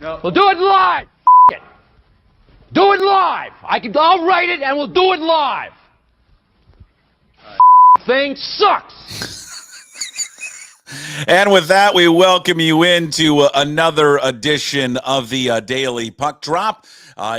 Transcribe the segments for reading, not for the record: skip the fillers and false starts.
No. We'll do it live. It. Do it live. I'll write it and we'll do it live. Thing sucks. And with that, we welcome you into another edition of the Daily Puck Drop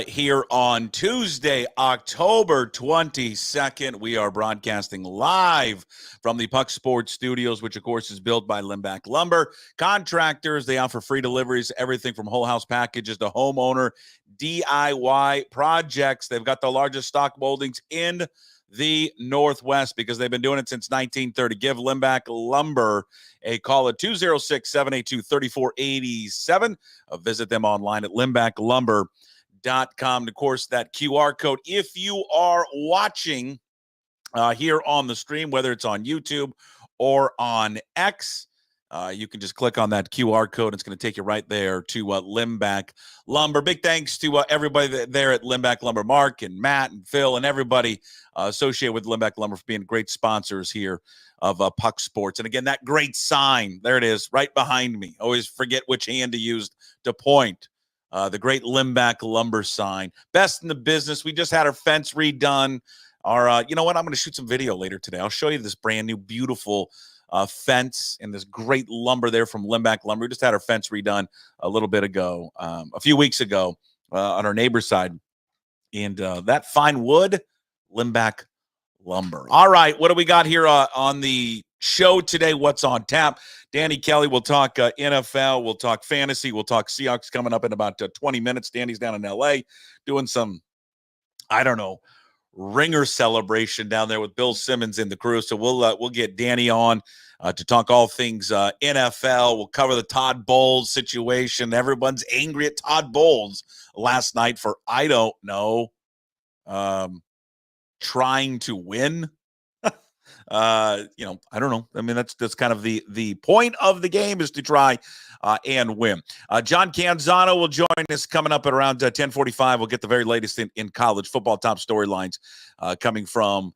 here on Tuesday, October 22nd. We are broadcasting live from the Puck Sports Studios, which, of course, is built by Limback Lumber. Contractors, they offer free deliveries, everything from whole house packages to homeowner DIY projects. They've got the largest stock moldings in the Northwest because they've been doing it since 1930. Give Limback Lumber a call at 206-782-3487. Visit them online at limbacklumber.com. Of course, that QR code, if you are watching here on the stream, whether it's on YouTube or on X, you can just click on that QR code. It's going to take you right there to Limback Lumber. Big thanks to everybody there at Limback Lumber, Mark and Matt and Phil and everybody associated with Limback Lumber for being great sponsors here of Puck Sports. And again, that great sign, there it is, right behind me. Always forget which hand to use to point. The great Limback Lumber sign. Best in the business. We just had our fence redone. You know what? I'm going to shoot some video later today. I'll show you this brand new, beautiful fence and this great lumber there from Limback Lumber. We just had our fence redone a little bit ago, a few weeks ago on our neighbor's side. And that fine wood, Limback Lumber. All right, what do we got here on the show today? What's on tap? Danny Kelly will talk NFL. We'll talk fantasy. We'll talk Seahawks coming up in about 20 minutes. Danny's down in L.A. doing some, I don't know, ringer celebration down there with Bill Simmons and the crew. So we'll get Danny on to talk all things NFL. We'll cover the Todd Bowles situation. Everyone's angry at Todd Bowles last night for, I don't know, trying to win. I don't know. I mean, that's kind of the point of the game is to try and win. John Canzano will join us coming up at around 10:45. We'll get the very latest in college football, top storylines coming from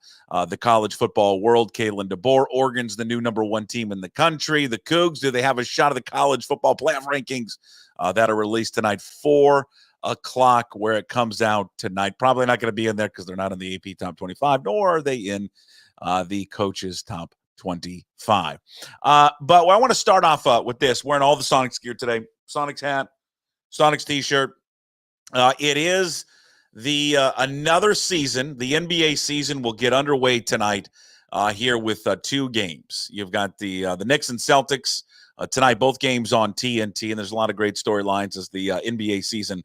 the college football world. Kalen DeBoer, Oregon's the new #1 team in the country. The Cougs, do they have a shot at the college football playoff rankings that are released tonight, 4 o'clock, where it comes out tonight? Probably not going to be in there because they're not in the AP top 25, nor are they in the coaches top 25. But I want to start off with this. Wearing all the Sonics gear today. Sonics hat, Sonics t-shirt. It is the another season. The NBA season will get underway tonight here with 2 games. You've got the Knicks and Celtics tonight, both games on TNT, and there's a lot of great storylines as the NBA season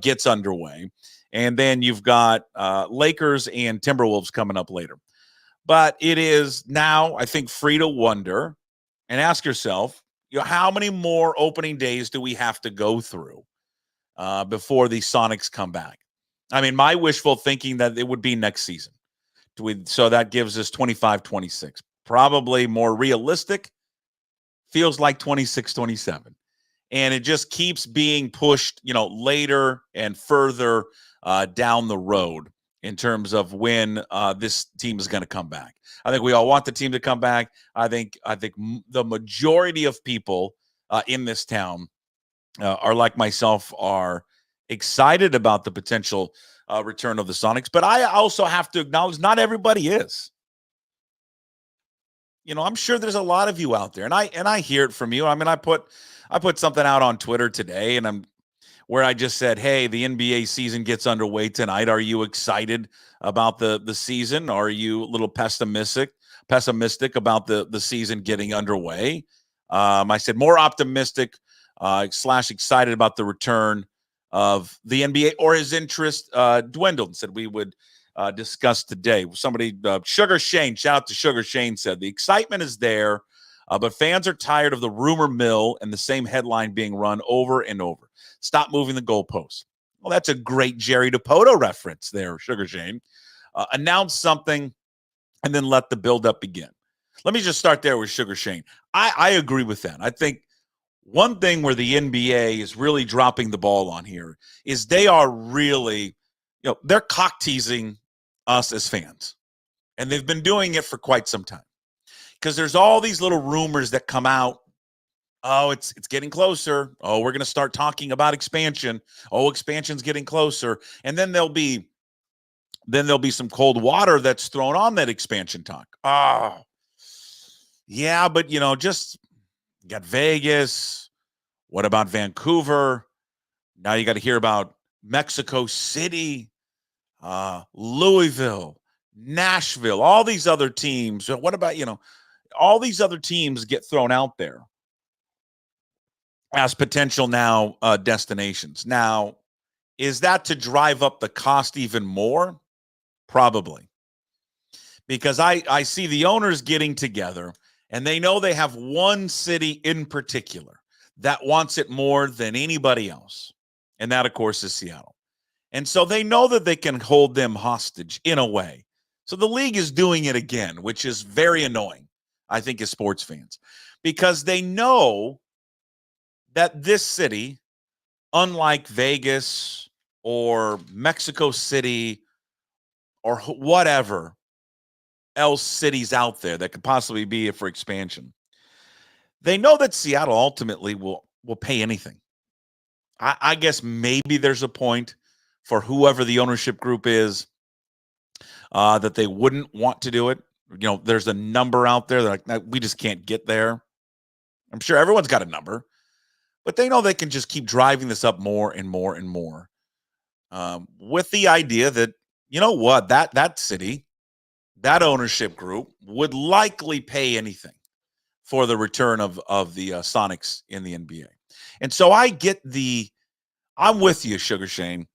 gets underway. And then you've got Lakers and Timberwolves coming up later. But it is now, I think, free to wonder and ask yourself, how many more opening days do we have to go through before the Sonics come back? I mean, my wishful thinking that it would be next season. So that gives us 25-26. Probably more realistic, feels like 26-27. And it just keeps being pushed, later and further down the road in terms of when this team is going to come back. I think we all want the team to come back. I think the majority of people in this town are like myself, are excited about the potential return of the Sonics. But I also have to acknowledge not everybody is. I'm sure there's a lot of you out there, and I hear it from you. I mean, I put something out on Twitter today, and where I just said, hey, the NBA season gets underway tonight. Are you excited about the season? Are you a little pessimistic about the season getting underway? I said more optimistic / excited about the return of the NBA, or his interest dwindled, and said we would discuss today. Somebody, Sugar Shane, shout out to Sugar Shane, said the excitement is there, but fans are tired of the rumor mill and the same headline being run over and over. Stop moving the goalposts. Well, that's a great Jerry DiPoto reference there, Sugar Shane. Announce something and then let the buildup begin. Let me just start there with Sugar Shane. I agree with that. I think one thing where the NBA is really dropping the ball on here is they are really, they're cock teasing us as fans. And they've been doing it for quite some time. Because there's all these little rumors that come out Oh, it's getting closer. Oh, we're going to start talking about expansion. Oh, expansion's getting closer. And then there'll be some cold water that's thrown on that expansion talk. Oh, yeah, but just got Vegas. What about Vancouver? Now you got to hear about Mexico City, Louisville, Nashville, all these other teams. What about, all these other teams get thrown out there as potential now destinations. Now, is that to drive up the cost even more? Probably. Because I see the owners getting together, and they know they have one city in particular that wants it more than anybody else. And that, of course, is Seattle. And so they know that they can hold them hostage in a way. So the league is doing it again, which is very annoying, I think, as sports fans, because they know that this city, unlike Vegas or Mexico City or whatever else cities out there that could possibly be for expansion, they know that Seattle ultimately will pay anything. I guess maybe there's a point for whoever the ownership group is that they wouldn't want to do it. There's a number out there that like, we just can't get there. I'm sure everyone's got a number, but they know they can just keep driving this up more and more and more, with the idea that, that city, that ownership group would likely pay anything for the return of the Sonics in the NBA. And so I'm with you, Sugar Shane.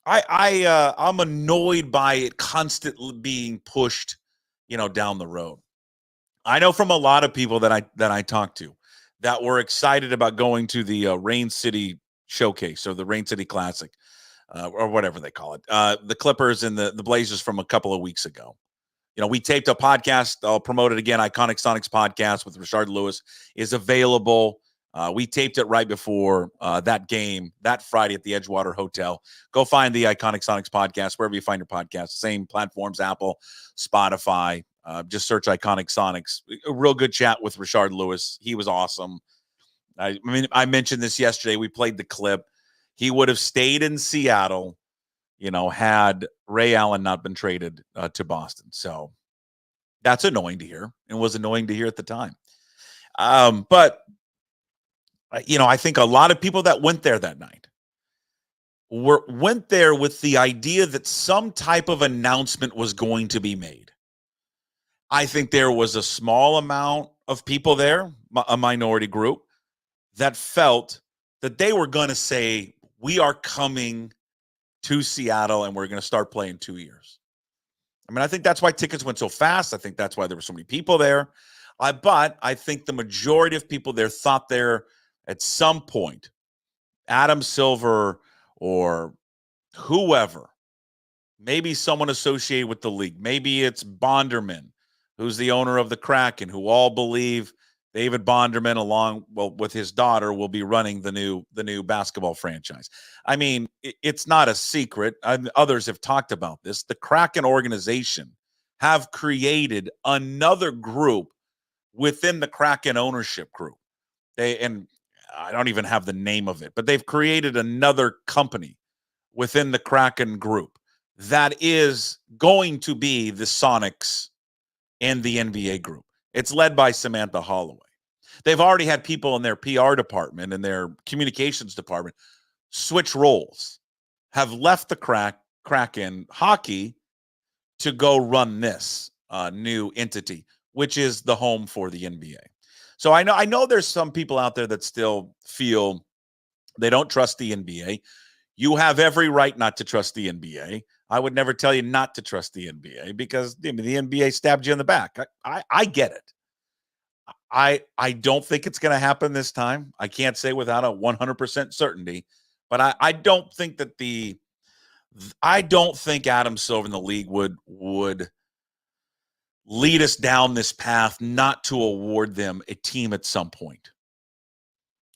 I'm annoyed by it constantly being pushed, down the road. I know from a lot of people that I talked to that were excited about going to the Rain City Showcase or the Rain City Classic, or whatever they call it, the Clippers and the Blazers from a couple of weeks ago. We taped a podcast. I'll promote it again. Iconic Sonics podcast with Rashard Lewis is available. We taped it right before that game that Friday at the Edgewater Hotel. Go find the Iconic Sonics podcast wherever you find your podcast. Same platforms, Apple, Spotify. Just search Iconic Sonics. A real good chat with Rashard Lewis. He was awesome. I mean, I mentioned this yesterday. We played the clip. He would have stayed in Seattle, had Ray Allen not been traded to Boston. So that's annoying to hear, and was annoying to hear at the time. But I think a lot of people that went there that night went there with the idea that some type of announcement was going to be made. I think there was a small amount of people there, a minority group, that felt that they were going to say, we are coming to Seattle and we're going to start playing 2 years. I mean, I think that's why tickets went so fast. I think that's why there were so many people there. But I think the majority of people there thought there at some point, Adam Silver or whoever, maybe someone associated with the league, maybe it's Bonderman, who's the owner of the Kraken, who all believe David Bonderman, along with his daughter, will be running the new basketball franchise. I mean, it's not a secret. Others have talked about this. The Kraken organization have created another group within the Kraken ownership group. And I don't even have the name of it, but they've created another company within the Kraken group that is going to be the Sonics and the NBA group. It's led by Samantha Holloway. They've already had people in their PR department and their communications department switch roles, have left the Kraken hockey to go run this new entity, which is the home for the NBA. So I know there's some people out there that still feel they don't trust the NBA. You have every right not to trust the NBA. I would never tell you not to trust the NBA because the NBA stabbed you in the back. I get it. I don't think it's going to happen this time. I can't say without a 100% certainty, but I don't think that I don't think Adam Silver in the league would lead us down this path not to award them a team at some point.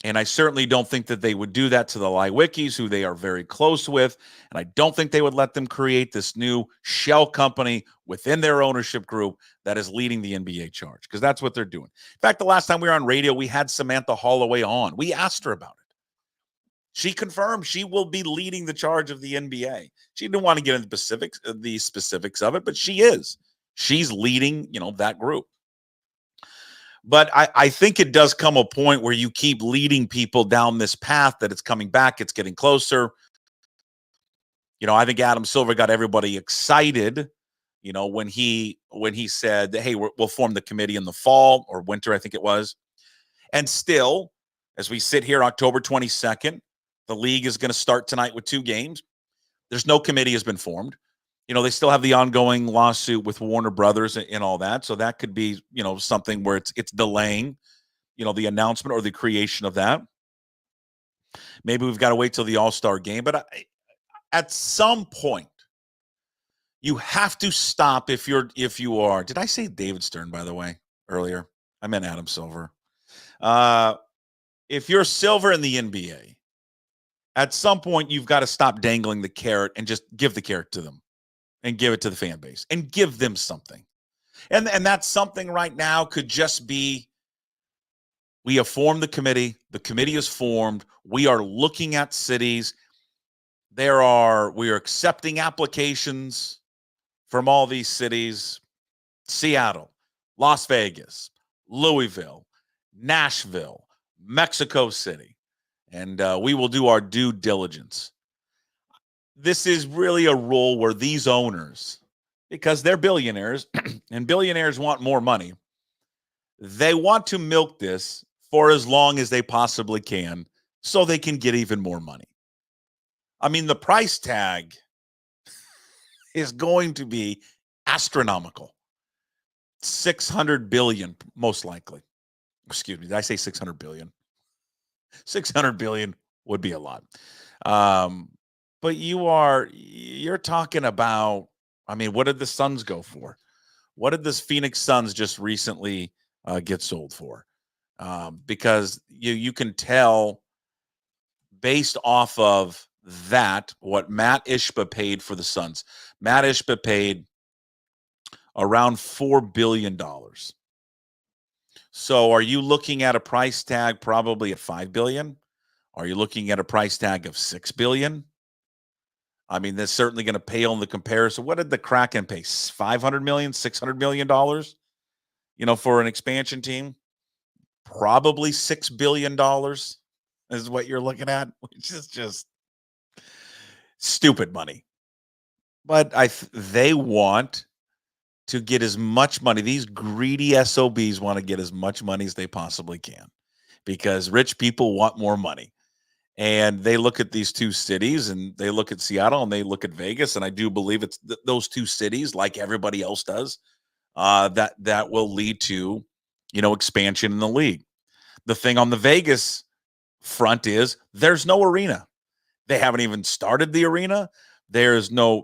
And I certainly don't think that they would do that to the Lewicki's, who they are very close with. And I don't think they would let them create this new shell company within their ownership group that is leading the NBA charge, because that's what they're doing. In fact, the last time we were on radio, we had Samantha Holloway on. We asked her about it. She confirmed she will be leading the charge of the NBA. She didn't want to get into the specifics of it, but she is. She's leading, that group. But I think it does come a point where you keep leading people down this path that it's coming back, it's getting closer. I think Adam Silver got everybody excited, when he said, hey, we'll form the committee in the fall or winter, I think it was. And still, as we sit here October 22nd, the league is going to start tonight with 2 games. There's no committee has been formed. They still have the ongoing lawsuit with Warner Brothers and all that. So that could be, something where it's delaying, the announcement or the creation of that. Maybe we've got to wait till the All-Star game. But at some point, you have to stop if you are. Did I say David Stern, by the way, earlier? I meant Adam Silver. If you're Silver in the NBA, at some point, you've got to stop dangling the carrot and just give the carrot to them. And give it to the fan base and give them something. And that something right now could just be, we have formed the committee. The committee is formed. We are looking at cities. We are accepting applications from all these cities: Seattle, Las Vegas, Louisville, Nashville, Mexico City. And we will do our due diligence. This is really a role where these owners, because they're billionaires and billionaires want more money, they want to milk this for as long as they possibly can so they can get even more money. I mean, the price tag is going to be astronomical. 600 billion, most likely. Excuse me, did I say 600 billion? 600 billion would be a lot. But you're talking about, what did the Suns go for? What did this Phoenix Suns just recently get sold for? Because you can tell based off of that what Matt Ishba paid for the Suns. Matt Ishba paid around $4 billion. So are you looking at a price tag probably at $5 billion? Are you looking at a price tag of $6 billion? That's certainly going to pale in the comparison. What did the Kraken pay? $500 million, $600 million, for an expansion team? Probably $6 billion is what you're looking at, which is just stupid money. But they want to get as much money. These greedy SOBs want to get as much money as they possibly can because rich people want more money. And they look at these 2 cities, and they look at Seattle, and they look at Vegas, and I do believe it's those 2 cities, like everybody else does, that will lead to, expansion in the league. The thing on the Vegas front is there's no arena. They haven't even started the arena. There's no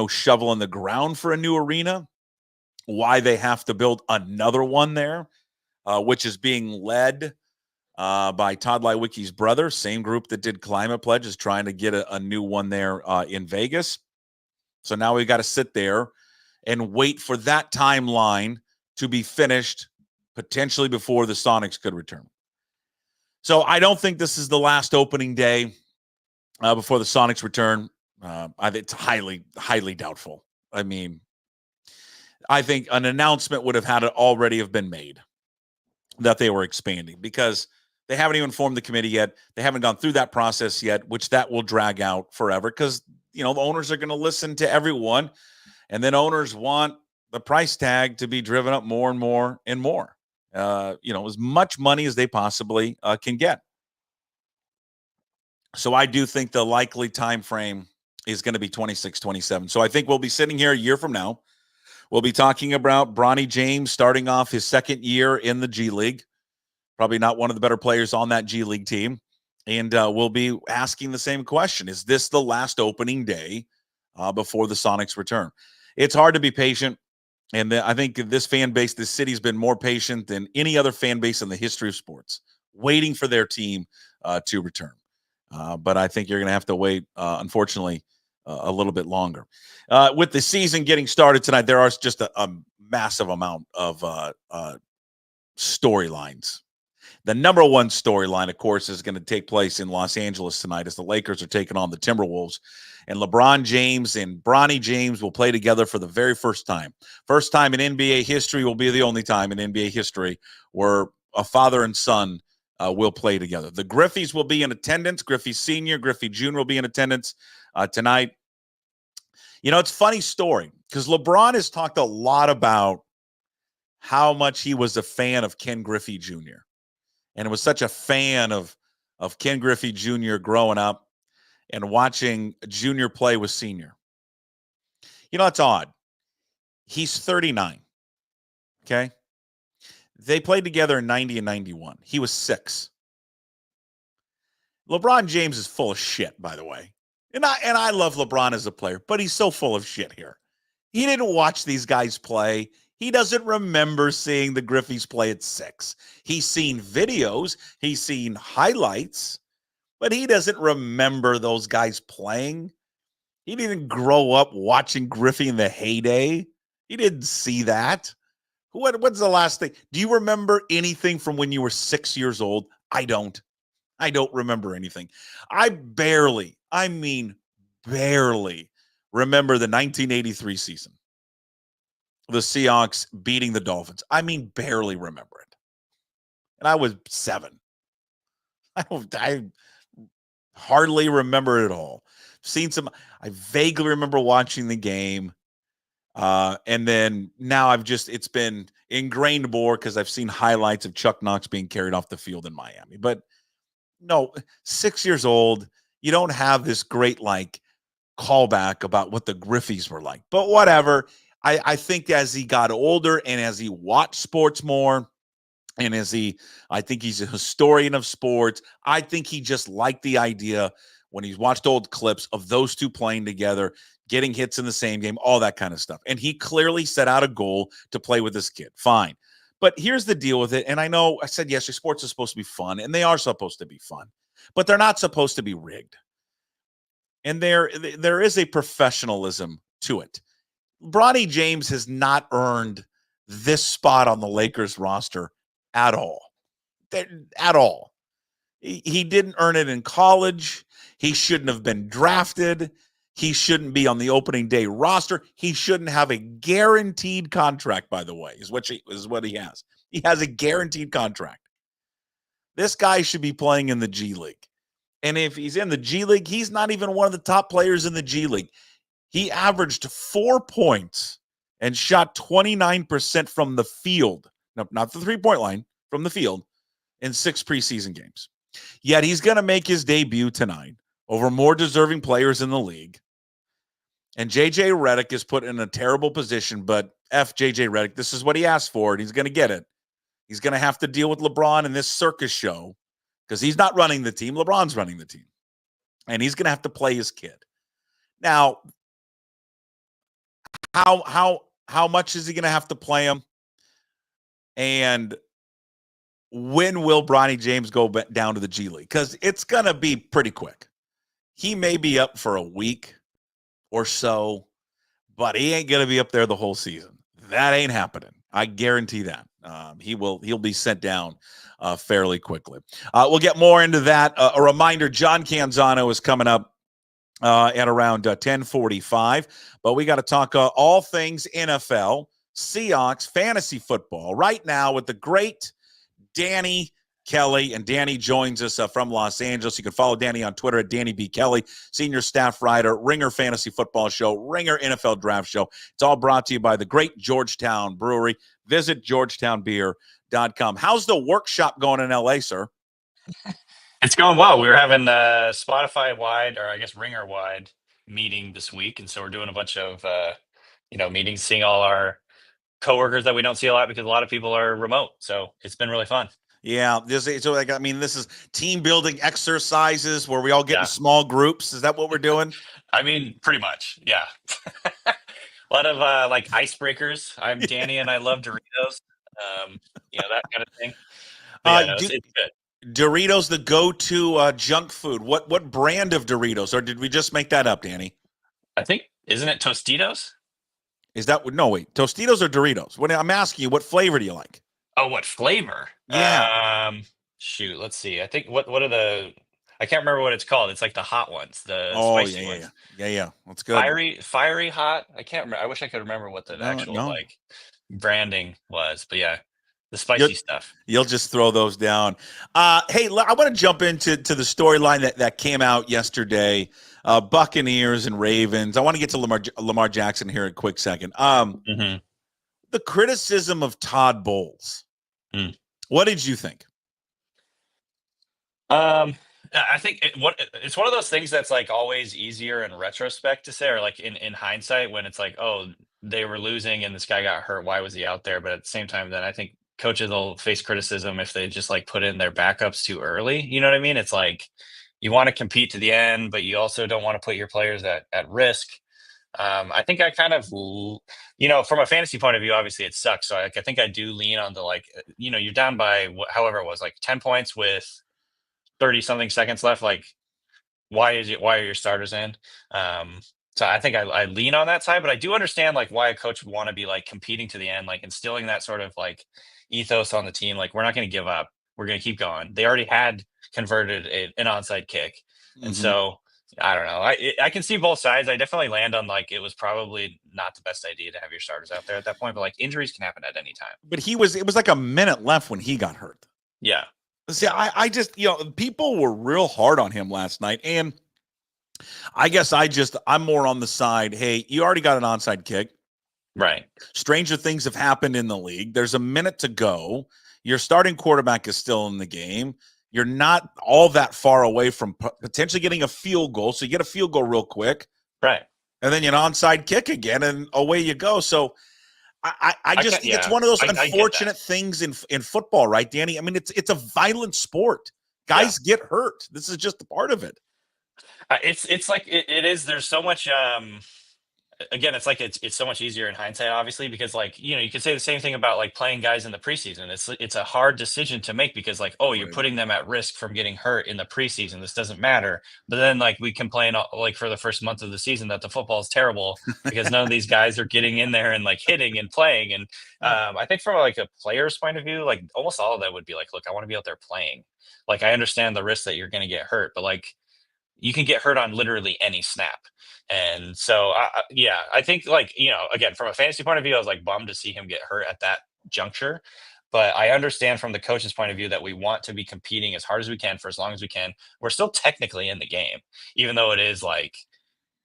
shovel in the ground for a new arena. Why they have to build another one there, which is being led by Todd Lewicki's brother, same group that did Climate Pledge, is trying to get a new one there in Vegas. So now we've got to sit there and wait for that timeline to be finished, potentially before the Sonics could return. So I don't think this is the last opening day before the Sonics return. I think it's highly, highly doubtful. I think an announcement would have had to already have been made that they were expanding, because they haven't even formed the committee yet. They haven't gone through that process yet, which that will drag out forever because, the owners are going to listen to everyone. And then owners want the price tag to be driven up more and more and more, as much money as they possibly can get. So I do think the likely time frame is going to be 26, 27. So I think we'll be sitting here a year from now. We'll be talking about Bronny James starting off his 2nd year in the G League. Probably not one of the better players on that G League team. And we'll be asking the same question. Is this the last opening day before the Sonics return? It's hard to be patient. And I think this fan base, this city's been more patient than any other fan base in the history of sports. waiting for their team to return. But I think you're going to have to wait, unfortunately, a little bit longer. With the season getting started tonight, there are just a massive amount of storylines. The number one storyline, of course, is going to take place in Los Angeles tonight as the Lakers are taking on the Timberwolves. And LeBron James and Bronny James will play together for the very first time. First time in NBA history, will be the only time in NBA history where a father and son will play together. The Griffeys will be in attendance. Griffey Sr., Griffey Jr. will be in attendance tonight. You know, it's a funny story because LeBron has talked a lot about how much he was a fan of Ken Griffey Jr. and was such a fan of Ken Griffey Jr. growing up and watching Junior play with Senior. You know, it's odd. He's 39, okay? They played together in 90 and 91. He was 6. LeBron James is full of shit, by the way. And I love LeBron as a player, but he's so full of shit here. He didn't watch these guys play. He doesn't remember seeing the Griffeys play at 6. He's seen videos. He's seen highlights, but he doesn't remember those guys playing. He didn't grow up watching Griffey in the heyday. He didn't see that. What's the last thing? Do you remember anything from when you were 6 years old? I don't. I don't remember anything. I barely remember the 1983 season. The Seahawks beating the Dolphins. Barely remember it. And I was 7. I hardly remember it at all. I vaguely remember watching the game. And then now it's been ingrained more because I've seen highlights of Chuck Knox being carried off the field in Miami. But no, 6 years old, you don't have this great callback about what the Griffeys were like. But whatever. I think as he got older and as he watched sports more, and I think he's a historian of sports. I think he just liked the idea when he's watched old clips of those two playing together, getting hits in the same game, all that kind of stuff. And he clearly set out a goal to play with this kid. Fine. But here's the deal with it. And I know I said yesterday, sports is supposed to be fun, and they are supposed to be fun, but they're not supposed to be rigged. And there is a professionalism to it. Bronny James has not earned this spot on the Lakers roster at all. At all. He didn't earn it in college. He shouldn't have been drafted. He shouldn't be on the opening day roster. He shouldn't have a guaranteed contract, by the way, is what he has. He has a guaranteed contract. This guy should be playing in the G League. And if he's in the G League, he's not even one of the top players in the G League. He averaged 4 points and shot 29% from the field. No, not the three-point line, from the field in 6 preseason games. Yet he's going to make his debut tonight over more deserving players in the league. And J.J. Redick is put in a terrible position, but F J.J. Redick, this is what he asked for, and he's going to get it. He's going to have to deal with LeBron in this circus show because he's not running the team. LeBron's running the team. And he's going to have to play his kid. Now, how much is he going to have to play him? And when will Bronny James go down to the G League? Because it's going to be pretty quick. He may be up for a week or so, but he ain't going to be up there the whole season. That ain't happening. I guarantee that. He'll be sent down fairly quickly. We'll get more into that. A reminder, John Canzano is coming up at around 10:45. But we got to talk all things NFL, Seahawks, fantasy football right now with the great Danny Kelly. And Danny joins us from Los Angeles. You can follow Danny on Twitter at Danny B. Kelly, senior staff writer, Ringer Fantasy Football Show, Ringer NFL Draft Show. It's all brought to you by the great Georgetown Brewery. Visit georgetownbeer.com. How's the workshop going in LA, sir? It's going well. We were having a Spotify wide, or I guess Ringer wide meeting this week. And so we're doing a bunch of, meetings, seeing all our coworkers that we don't see a lot because a lot of people are remote. So it's been really fun. Yeah. This is team building exercises where we all get in small groups. Is that what we're doing? Pretty much. Yeah. A lot of icebreakers. I'm Danny and I love Doritos. That kind of thing. It's good. Doritos, the go-to junk food. What brand of Doritos, or did we just make that up, Danny? I think, isn't it Tostitos? Is that no? Wait, Tostitos or Doritos? When I'm asking you, what flavor do you like? Oh, what flavor? Yeah. Shoot, let's see. I think what are the? I can't remember what it's called. It's like the hot ones, the Oh spicy yeah, yeah, ones. yeah, yeah, yeah. That's good. Fiery hot. I can't remember. I wish I could remember what the No, actual no. like branding was, but yeah, the You'll, spicy stuff. you'll just throw those down. Hey, I want to jump into the storyline that came out yesterday. Buccaneers and Ravens. I want to get to Lamar Jackson here in a quick second. Mm-hmm. The criticism of Todd Bowles. Mm. What did you think? I think it's one of those things that's like always easier in retrospect to say, or like in hindsight when it's like, oh, they were losing and this guy got hurt. Why was he out there? But at the same time, then I think coaches will face criticism if they just like put in their backups too early. You know what I mean? It's like you want to compete to the end, but you also don't want to put your players at risk. I think I kind of, from a fantasy point of view, obviously it sucks. So I think I do lean on the like, you're down by however it was, like 10 points with 30 something seconds left. Like, why are your starters in? So I think I lean on that side, but I do understand like why a coach would want to be like competing to the end, like instilling that sort of like ethos on the team. Like, we're not going to give up. We're going to keep going. They already had converted an onside kick. And so I don't know. I can see both sides. I definitely land on like it was probably not the best idea to have your starters out there at that point, but like injuries can happen at any time. But it was like a minute left when he got hurt. Yeah. See, I just, people were real hard on him last night. And I guess I'm more on the side. Hey, you already got an onside kick. Right. Stranger things have happened in the league. There's a minute to go. Your starting quarterback is still in the game. You're not all that far away from potentially getting a field goal. So you get a field goal real quick. Right. And then an onside kick again, and away you go. So I just think it's one of those unfortunate things in football, right, Danny? I mean, it's a violent sport. Guys get hurt. This is just a part of it. It's like it is. There's so much. Again, it's like it's so much easier in hindsight, obviously, because like you could say the same thing about like playing guys in the preseason. It's a hard decision to make because like you're putting them at risk from getting hurt in the preseason. This doesn't matter. But then like we complain like for the first month of the season that the football is terrible because none of these guys are getting in there and like hitting and playing. And I think from like a player's point of view, like almost all of that would be like, look, I want to be out there playing. Like I understand the risk that you're going to get hurt, but like you can get hurt on literally any snap. And so, I think like, again, from a fantasy point of view, I was like bummed to see him get hurt at that juncture. But I understand from the coach's point of view that we want to be competing as hard as we can for as long as we can. We're still technically in the game, even though it is like,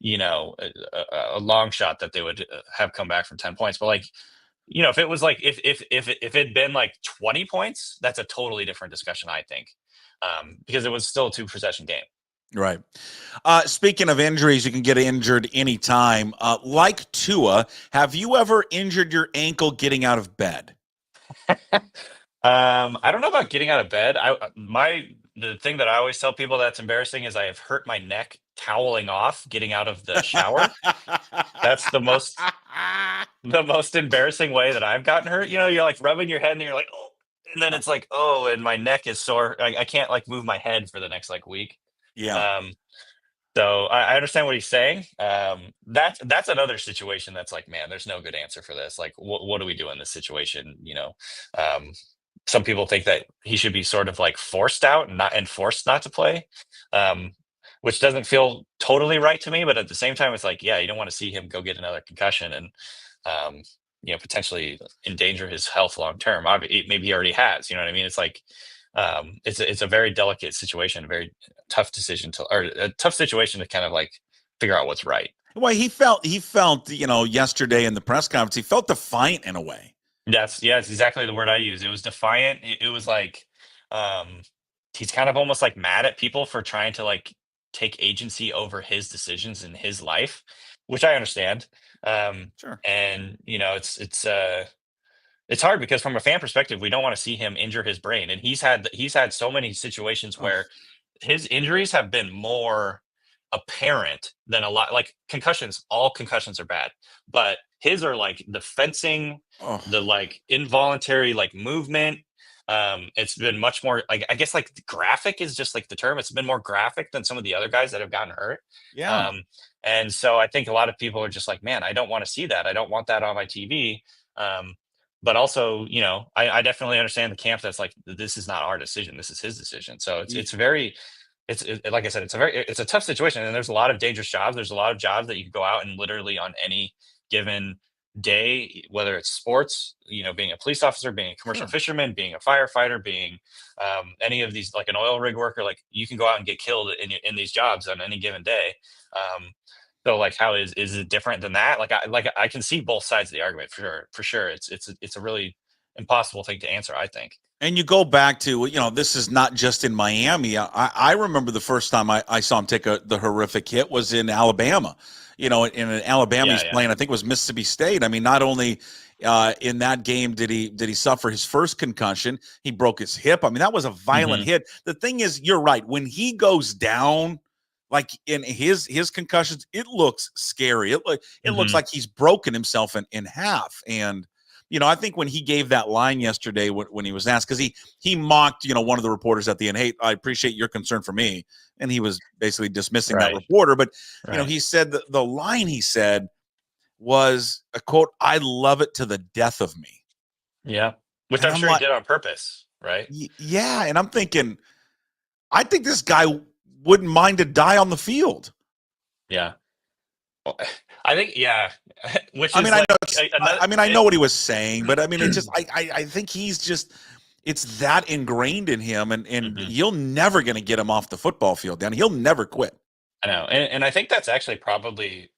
a long shot that they would have come back from 10 points. But like, if it was like, if it had been like 20 points, that's a totally different discussion, I think, because it was still a 2-possession game. Right. Speaking of injuries, you can get injured anytime. Like Tua, have you ever injured your ankle getting out of bed? I don't know about getting out of bed. The thing that I always tell people that's embarrassing is I have hurt my neck toweling off getting out of the shower. That's the most embarrassing way that I've gotten hurt. You're like rubbing your head and you're like, oh, and then it's like, oh, and my neck is sore. I can't like move my head for the next like week. Yeah. So I understand what he's saying. That's another situation that's like, man, there's no good answer for this. Like, what do we do in this situation? Some people think that he should be sort of like forced out and forced not to play, which doesn't feel totally right to me. But at the same time, it's like, yeah, you don't want to see him go get another concussion and, potentially endanger his health long term. Maybe he already has. You know what I mean? It's like, it's a very delicate situation, a very tough decision or a tough situation to kind of like figure out what's right. Well, he felt, yesterday in the press conference, he felt defiant in a way. It's exactly the word I use. It was defiant. It was like, he's kind of almost like mad at people for trying to like take agency over his decisions in his life, which I understand. Sure. And it's hard because from a fan perspective, we don't want to see him injure his brain. And he's had so many situations where his injuries have been more apparent than a lot. Like concussions, all concussions are bad, but his are like the fencing, the like involuntary like movement, It's been much more like, I guess, like graphic is just like the term. It's been more graphic than some of the other guys that have gotten hurt. Yeah. And so I think a lot of people are just like, man, I don't want to see that. I don't want that on my TV. But also, I definitely understand the camp that's like, this is not our decision. This is his decision. So it's very, like I said, it's a tough situation, and there's a lot of dangerous jobs. There's a lot of jobs that you can go out and literally on any given day, whether it's sports, being a police officer, being a commercial Sure. fisherman, being a firefighter, being any of these, like an oil rig worker, like you can go out and get killed in these jobs on any given day. So like, how is it different than that? I can see both sides of the argument for sure. It's a really impossible thing to answer, I think. And you go back to, this is not just in Miami. I remember the first time I saw him take the horrific hit was in Alabama. In an Alabama, he's playing, I think it was Mississippi State. I mean, not only in that game did he suffer his first concussion, he broke his hip. I mean, that was a violent hit. The thing is, you're right. When he goes down, like in his concussions, it looks scary. It looks like he's broken himself in half. And I think when he gave that line yesterday, when he was asked, because he mocked, one of the reporters at the end, hey, I appreciate your concern for me. And he was basically dismissing that reporter. But, he said the line he said was a quote, "I love it to the death of me." Yeah. Which I'm sure he did on purpose, right? Yeah. And I'm thinking, I think this guy wouldn't mind to die on the field. Yeah. Well, I think, yeah. Which I mean, is I know what he was saying, but I mean, it's just, I think he's just, it's that ingrained in him, and you're never going to get him off the football field, Dan. He'll never quit. I know. And I think that's actually probably,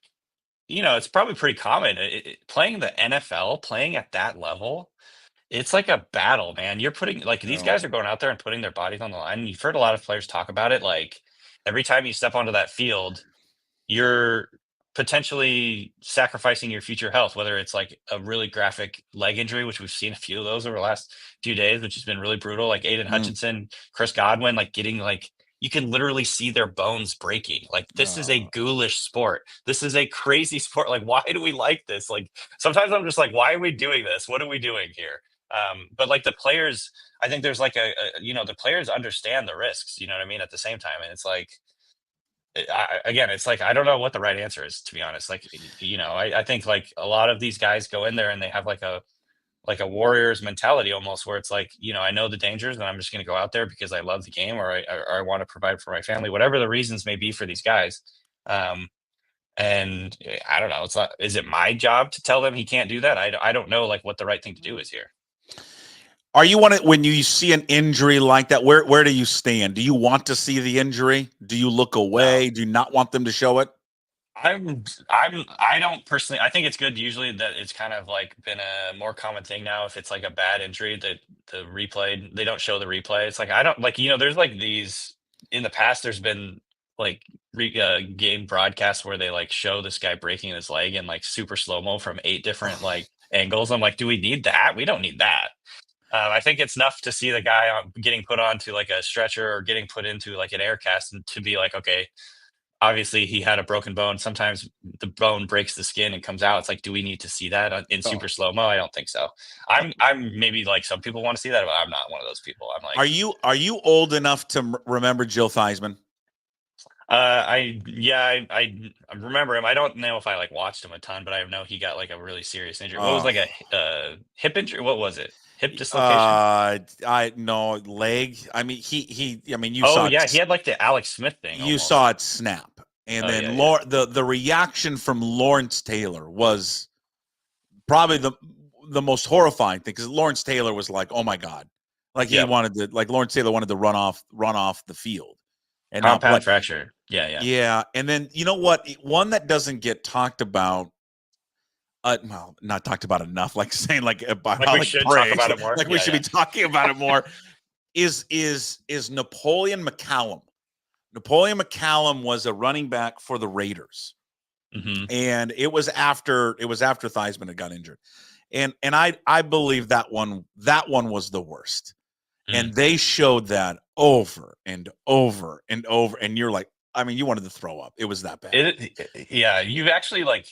it's probably pretty common. Playing the NFL, playing at that level, it's like a battle, man. You're putting, like, these guys are going out there and putting their bodies on the line. You've heard a lot of players talk about it. Like, every time you step onto that field, you're potentially sacrificing your future health, whether it's like a really graphic leg injury, which we've seen a few of those over the last few days, which has been really brutal. Like Aiden Hutchinson, Chris Godwin, like getting, like, you can literally see their bones breaking. Like, this is a ghoulish sport. This is a crazy sport. Like, why do we like this? Like, sometimes I'm just like, why are we doing this? What are we doing here? But like the players, I think there's like the players understand the risks, you know what I mean? At the same time. And it's like, again, it's like, I don't know what the right answer is, to be honest. Like, I think like a lot of these guys go in there and they have like a warrior's mentality almost, where it's like, I know the dangers and I'm just going to go out there because I love the game, or I want to provide for my family, whatever the reasons may be for these guys. And I don't know. It's not, is it my job to tell them he can't do that? I don't know like what the right thing to do is here. Are you when you see an injury like that, where do you stand? Do you want to see the injury? Do you look away? No. Do you not want them to show it? I don't personally, I think it's good usually that it's kind of like been a more common thing now. If it's like a bad injury, that the replay, they don't show the replay. It's like, I don't like, there's like these in the past, there's been like game broadcasts where they like show this guy breaking his leg in like super slow-mo from 8 different like angles. I'm like, do we need that? We don't need that. I think it's enough to see the guy getting put onto like a stretcher or getting put into like an air cast, and to be like, okay, obviously he had a broken bone. Sometimes the bone breaks the skin and comes out. It's like, do we need to see that in super slow-mo? I don't think so. I'm maybe like some people want to see that, but I'm not one of those people. I'm like, are you old enough to remember Joe Theismann? I remember him. I don't know if I like watched him a ton, but I know he got like a really serious injury. What was like a hip injury? What was it? Hip dislocation? No, leg. I mean, I mean, you saw. Oh yeah, he had like the Alex Smith thing. You almost. saw it snap, and then the reaction from Lawrence Taylor was probably the most horrifying thing, because Lawrence Taylor was like, "Oh my god!" Like he wanted to, like Lawrence Taylor wanted to run off the field. And compound fracture. Yeah. And then you know what? One that doesn't get talked about. Well, not talked about enough. Like saying like we should talk about it more. Like we should be talking about it more. Is Napoleon McCallum? Napoleon McCallum was a running back for the Raiders, and it was after Theismann had got injured, and I believe that one was the worst. And they showed that over and over and over. And you're like, I mean, you wanted to throw up. It was that bad. You've actually like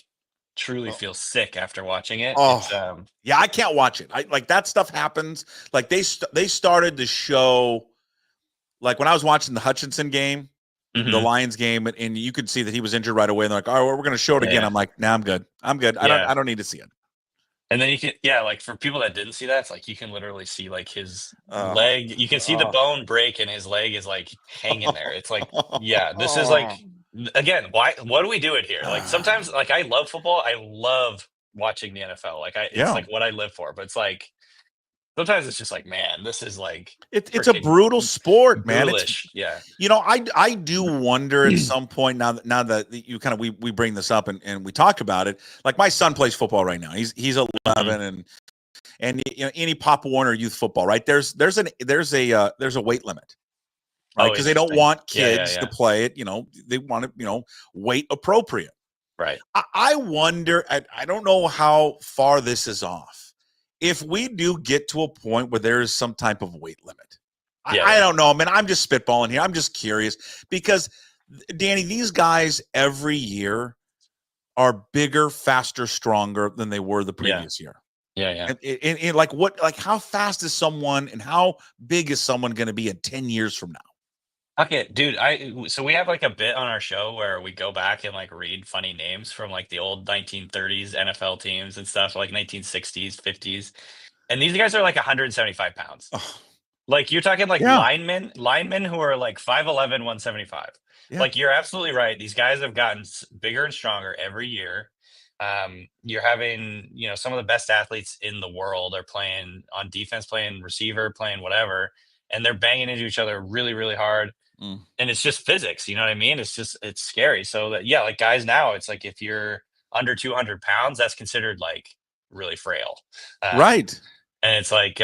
truly feel sick after watching it. Oh, It's yeah, I can't watch it. I like that stuff happens. Like they started the show like when I was watching the Hutchinson game, the mhm. Lions game, and you could see that he was injured right away. And they're like, "Oh, we're going to show it again." Yeah. I'm like, "Nah, I'm good. I'm good. Yeah. I don't need to see it." And then you can, yeah, like for people that didn't see that, it's like you can literally see like his Oh, leg. You can see the oh. bone break, and his leg is like hanging there. It's like, yeah, this is like, again, why? What do we do it here? Like sometimes, like I love football. I love watching the NFL. Like it's Yeah. like what I live for. But it's like sometimes it's just like, man, this is like It's a brutal sport, man. brutalish. Yeah. You know, I do wonder at some point now that you kind of we bring this up and we talk about it. Like my son plays football right now. He's 11 and you know any Pop Warner youth football, right? There's a weight limit. Right? Because they don't want kids to play it, you know, they want it, you know, weight appropriate. Right. I wonder, I don't know how far this is off. If we do get to a point where there is some type of weight limit, I don't know. I mean, I'm just spitballing here. I'm just curious because, Danny, these guys every year are bigger, faster, stronger than they were the previous year. Yeah. And like what, like how fast is someone and how big is someone going to be in 10 years from now? Okay, dude. So we have like a bit on our show where we go back and like read funny names from like the old 1930s NFL teams and stuff, like 1960s, 50s, and these guys are like 175 pounds. Oh, Like you're talking like linemen who are like 5'11", 175. yeah. Like you're absolutely right. These guys have gotten bigger and stronger every year. You're having, you know, some of the best athletes in the world are playing on defense, playing receiver, playing whatever, and they're banging into each other really, really hard. And it's just physics, you know what I mean? It's scary. So that, yeah, like guys now, it's like if you're under 200 pounds, that's considered like really frail. Right. And it's like,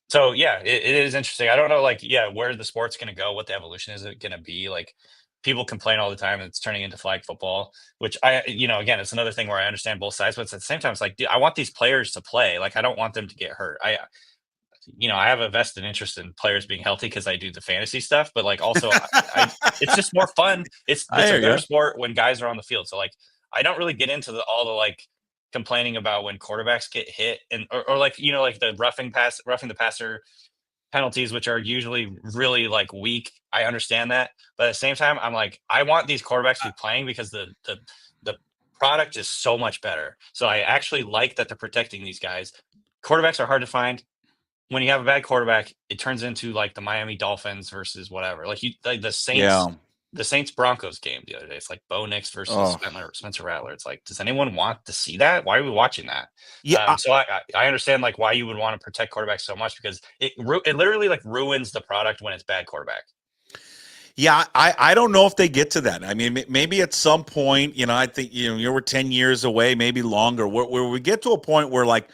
so yeah, it is interesting. I don't know, like, yeah, where the sport's going to go, what the evolution is it going to be. Like people complain all the time and it's turning into flag football, which you know, again, it's another thing where I understand both sides, but at the same time, it's like, dude, I want these players to play. Like, I don't want them to get hurt. You know, I have a vested interest in players being healthy because I do the fantasy stuff, but like also it's just more fun. It's a better sport when guys are on the field. So like, I don't really get into all the like complaining about when quarterbacks get hit and, or like, you know, like the roughing the passer penalties, which are usually really like weak. I understand that. But at the same time, I'm like, I want these quarterbacks to be playing because the product is so much better. So I actually like that they're protecting these guys. Quarterbacks are hard to find. When you have a bad quarterback, it turns into like the Miami Dolphins versus whatever. Like the Saints Broncos game the other day. It's like Bo Nix versus Spencer Rattler. It's like, does anyone want to see that? Why are we watching that? Yeah. So I understand like why you would want to protect quarterbacks so much because it literally like ruins the product when it's bad quarterback. Yeah, I don't know if they get to that. I mean, maybe at some point, you know, I think, you know, you were 10 years away, maybe longer, where we get to a point where like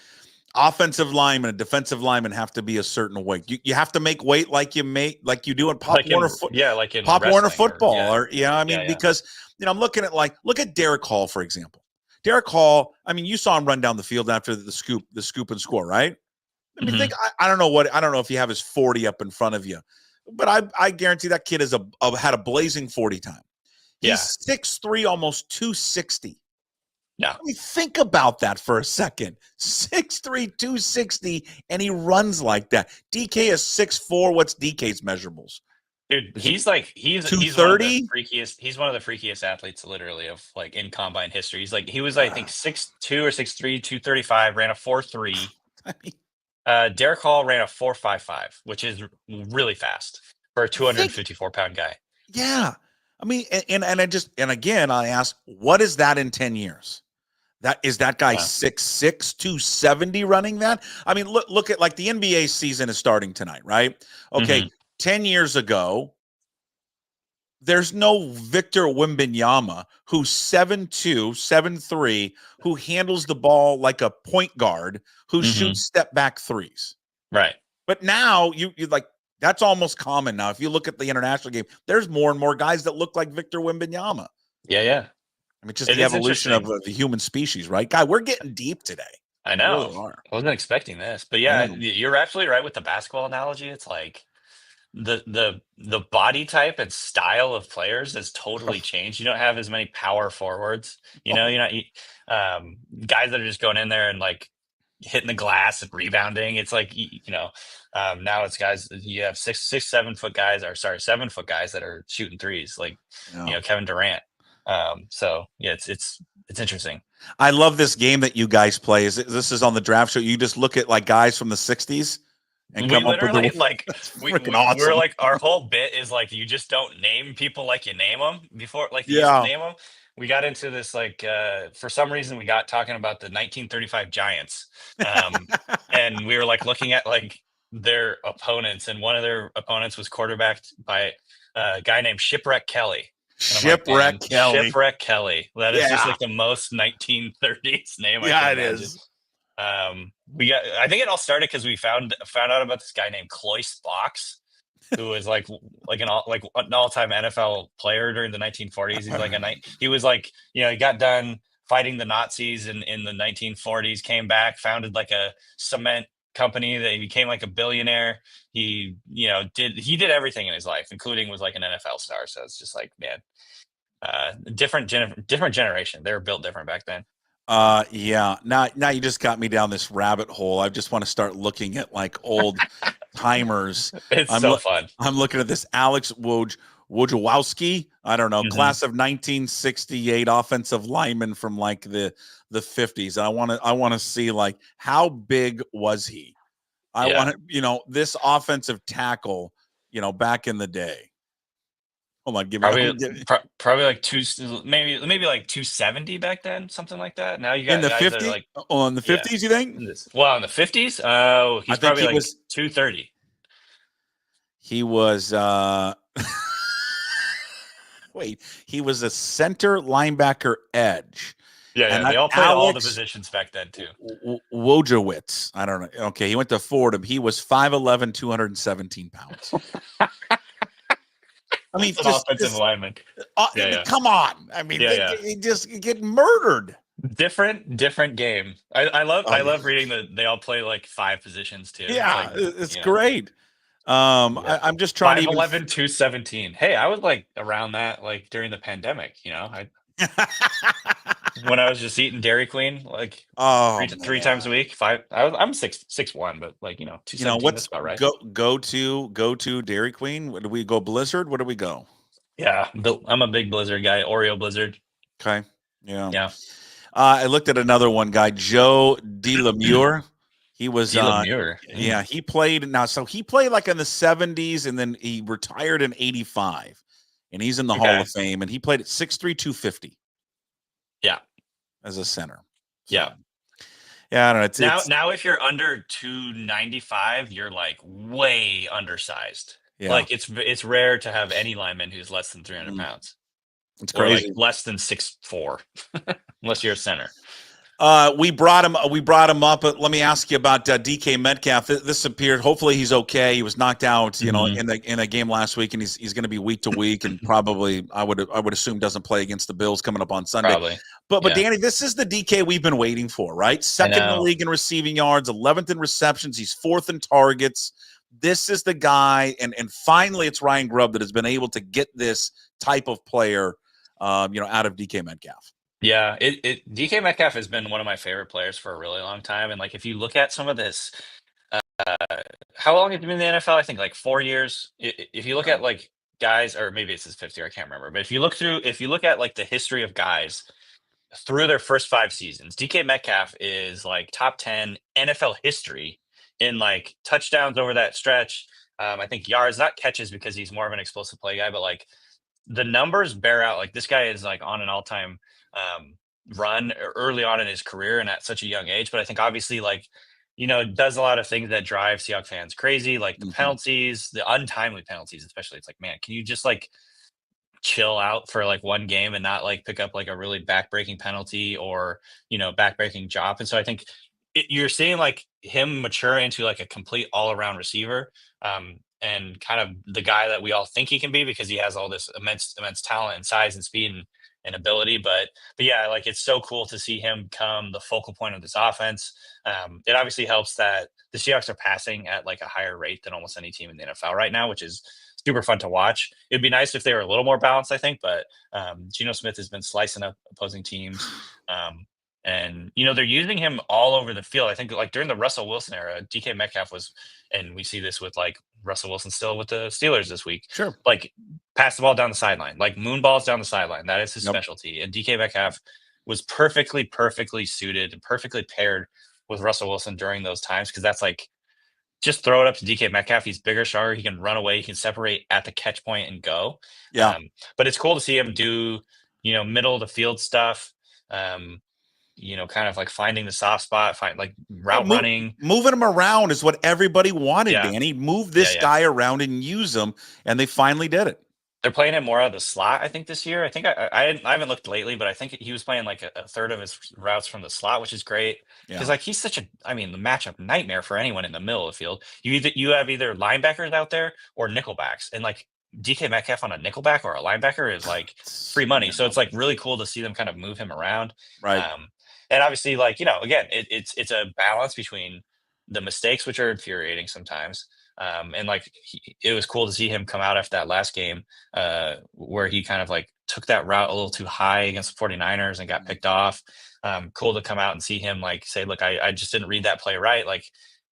offensive lineman and defensive lineman have to be a certain weight. You have to make weight like you do in Pop Warner football, I mean, because you know I'm looking at look at Derek Hall for example. Derek Hall, I mean, you saw him run down the field after the scoop and score, right? I mean, I don't know if you have his 40 up in front of you, but I guarantee that kid had a blazing 40 time. He's 6'3", almost 260. Yeah. Let me think about that for a second. 6'3", 260, and he runs like that. DK is 6'4". What's DK's measurables? Dude, he's 230. He's one of the freakiest athletes, literally, of like in combine history. He's like he was, I think, 6'2" or 6'3", 235, ran a 4.3. I mean, Derek Hall ran a 4.55, which is really fast for a 254-pound guy. Yeah. I mean, and again, I ask, what is that in 10 years? That guy 6'6", 270 running that? I mean, look at like the NBA season is starting tonight, right? Okay, 10 years ago, there's no Victor Wembanyama who's 7'2", 7'3", who handles the ball like a point guard who shoots step back threes. Right. But now you like that's almost common now. If you look at the international game, there's more and more guys that look like Victor Wembanyama. Yeah. I mean, just the evolution of the human species, right? God, we're getting deep today. I know. Really I wasn't expecting this. But yeah, you're absolutely right with the basketball analogy. It's like, the body type and style of players has totally changed. You don't have as many power forwards. You're not guys that are just going in there and like hitting the glass and rebounding. It's like now it's guys. You have 7 foot guys, or sorry, 7 foot guys that are shooting threes, like Kevin Durant. So yeah, it's interesting. I love this game that you guys play. This is on the draft show? You just look at like guys from the '60s and We come up with literally awesome. we're like, our whole bit is like, you just don't name people like you name them before, like you used to name them. We got into this like for some reason we got talking about the 1935 Giants, and we were like looking at like their opponents, and one of their opponents was quarterbacked by a guy named Shipwreck Kelly. Shipwreck Kelly. Shipwreck Kelly. That is just like the most 1930s name. Yeah, I it can imagine. is. I think it all started because we found out about this guy named Cloyce Box, who was like an all-time NFL player during the 1940s. He was like, he got done fighting the Nazis in the 1940s, came back, founded like a cement company, that he became like a billionaire. He did everything in his life, including was like an NFL star. So it's just like, man, different generation. They were built different back then. Yeah. Now you just got me down this rabbit hole. I just want to start looking at like old timers. It's so fun. I'm looking at this Alex Wojciechowski. I don't know, class of 1968 offensive lineman from like the 50s. And I want to see like how big was he? I want to, this offensive tackle, back in the day. Hold on, probably like maybe like 270 back then, something like that. Now you got in the guys 50s, like in the 50s, you think? In the 50s? Oh, he's probably like 230. He was wait, he was a center, linebacker, edge. Yeah, and they all played all the positions back then too. Wojciechowski, I don't know. Okay, he went to Fordham. He was 5'11", 217 pounds. I mean, just offensive lineman. Come on. I mean, they just get murdered. Different game. I love reading they all play like 5 positions too. Yeah, it's great. I'm just trying 5'11", 217. Hey, I was like around that like during the pandemic. When I was just eating Dairy Queen like three times a week. I'm 6'1", but like 217. What's that's about right. Go to Dairy Queen. Do we go Blizzard? Where do we go? Yeah, I'm a big Blizzard guy. Oreo Blizzard. Okay. Yeah. I looked at another one guy, Joe DeLemure. He was DeLemure. He played he played like in the 70s, and then he retired in 85, and he's in the Hall of Fame, and he played at 6'3", 250. Yeah, as a center. So, yeah, I don't know. Now if you're under 295, you're like way undersized. Yeah. Like it's rare to have any lineman who's less than 300 pounds. It's crazy. Or like less than 6'4", unless you're a center. We brought him up, but let me ask you about DK Metcalf. This appeared. Hopefully he's okay. He was knocked out, in a game last week, and he's going to be week to week, and probably I would assume doesn't play against the Bills coming up on Sunday. Probably. But Danny, this is the DK we've been waiting for, right? Second in the league in receiving yards, 11th in receptions. He's 4th in targets. This is the guy, and finally it's Ryan Grubb that has been able to get this type of player, out of DK Metcalf. Yeah, DK Metcalf has been one of my favorite players for a really long time. And like, if you look at some of this, how long has he been in the NFL? I think like 4 years. If you look at like guys, or maybe it's his 5th year, I can't remember. But if you look at like the history of guys through their first 5 seasons, DK Metcalf is like top 10 NFL history in like touchdowns over that stretch. I think yards, not catches, because he's more of an explosive play guy, but like the numbers bear out. Like, this guy is like on an all-time run early on in his career and at such a young age. But I think obviously, like, does a lot of things that drive Seahawks fans crazy, like the penalties, the untimely penalties, especially. It's like, man, can you just like chill out for like one game and not like pick up like a really backbreaking penalty or, backbreaking drop? And so I think you're seeing like him mature into like a complete all-around receiver, and kind of the guy that we all think he can be, because he has all this immense talent and size and speed. And and ability. But yeah, like it's so cool to see him become the focal point of this offense. It obviously helps that the Seahawks are passing at like a higher rate than almost any team in the NFL right now, which is super fun to watch. It'd be nice if they were a little more balanced, I think, but Geno Smith has been slicing up opposing teams. And they're using him all over the field. I think like during the Russell Wilson era, DK Metcalf was, and we see this with like Russell Wilson still with the Steelers this week. Sure. Like pass the ball down the sideline, like moon balls down the sideline. That is his Yep. specialty. And DK Metcalf was perfectly suited and perfectly paired with Russell Wilson during those times, because that's like, just throw it up to DK Metcalf. He's bigger, stronger. He can run away. He can separate at the catch point and go. Yeah. But it's cool to see him do, middle of the field stuff. Kind of like finding the soft spot, like route running. Moving him around is what everybody wanted, Yeah. Danny. Move this guy around and use him, and they finally did it. They're playing him more out of the slot, I think, this year. I think I haven't looked lately, but I think he was playing like a third of his routes from the slot, which is great. Because like he's such the matchup nightmare for anyone in the middle of the field. You have either linebackers out there or nickelbacks, and like DK Metcalf on a nickelback or a linebacker is like free money. So it's like really cool to see them kind of move him around. Right. And obviously, like, again, it's a balance between the mistakes, which are infuriating sometimes. And like it was cool to see him come out after that last game where he kind of like took that route a little too high against the 49ers and got picked off. Cool to come out and see him like say, look, I just didn't read that play right. Like,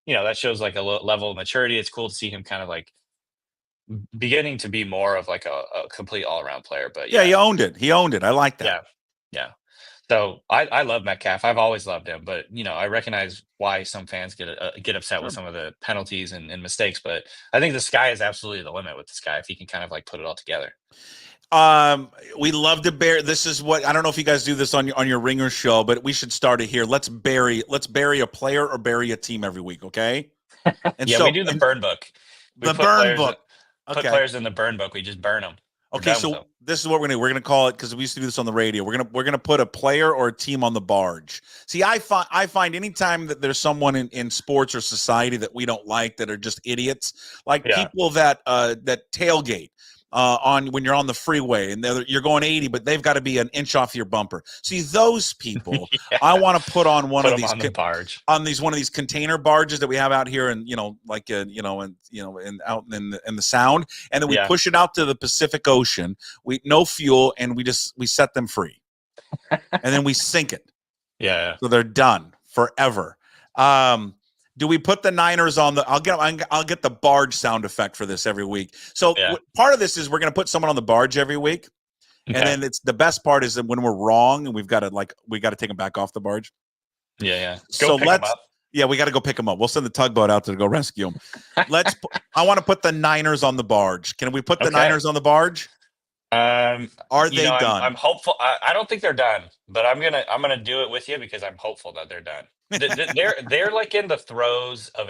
that shows like a level of maturity. It's cool to see him kind of like beginning to be more of like a complete all-around player. But yeah, he owned it. I like that. Yeah. So I love Metcalf. I've always loved him, but I recognize why some fans get upset with some of the penalties and mistakes. But I think the sky is absolutely the limit with this guy if he can kind of like put it all together. We love to bury. This is what, I don't know if you guys do this on your Ringer show, but we should start it here. Let's bury a player or bury a team every week, okay? And we do the burn book. The burn book. Put players in the burn book. We just burn them. Okay, so this is what we're gonna do. We're gonna call it, because we used to do this on the radio. We're gonna put a player or a team on the barge. See, I find anytime that there's someone in sports or society that we don't like, that are just idiots, like people that tailgate on when you're on the freeway and you're going 80, but they've got to be an inch off your bumper. See, those people, I want to put on one of these on the barge, one of these container barges that we have out here, and out in the Sound, and then we push it out to the Pacific Ocean. No fuel, and we set them free, and then we sink it. Yeah. So they're done forever. Do we put the Niners on the? I'll get the barge sound effect for this every week. So part of this is we're going to put someone on the barge every week, and then it's the best part is that when we're wrong and we got to take them back off the barge. Yeah. We got to go pick them up. We'll send the tugboat out to go rescue them. I want to put the Niners on the barge. Can we put the Niners on the barge? Are they done? I'm hopeful. I don't think they're done, but I'm gonna do it with you because I'm hopeful that they're done. They're like in the throes of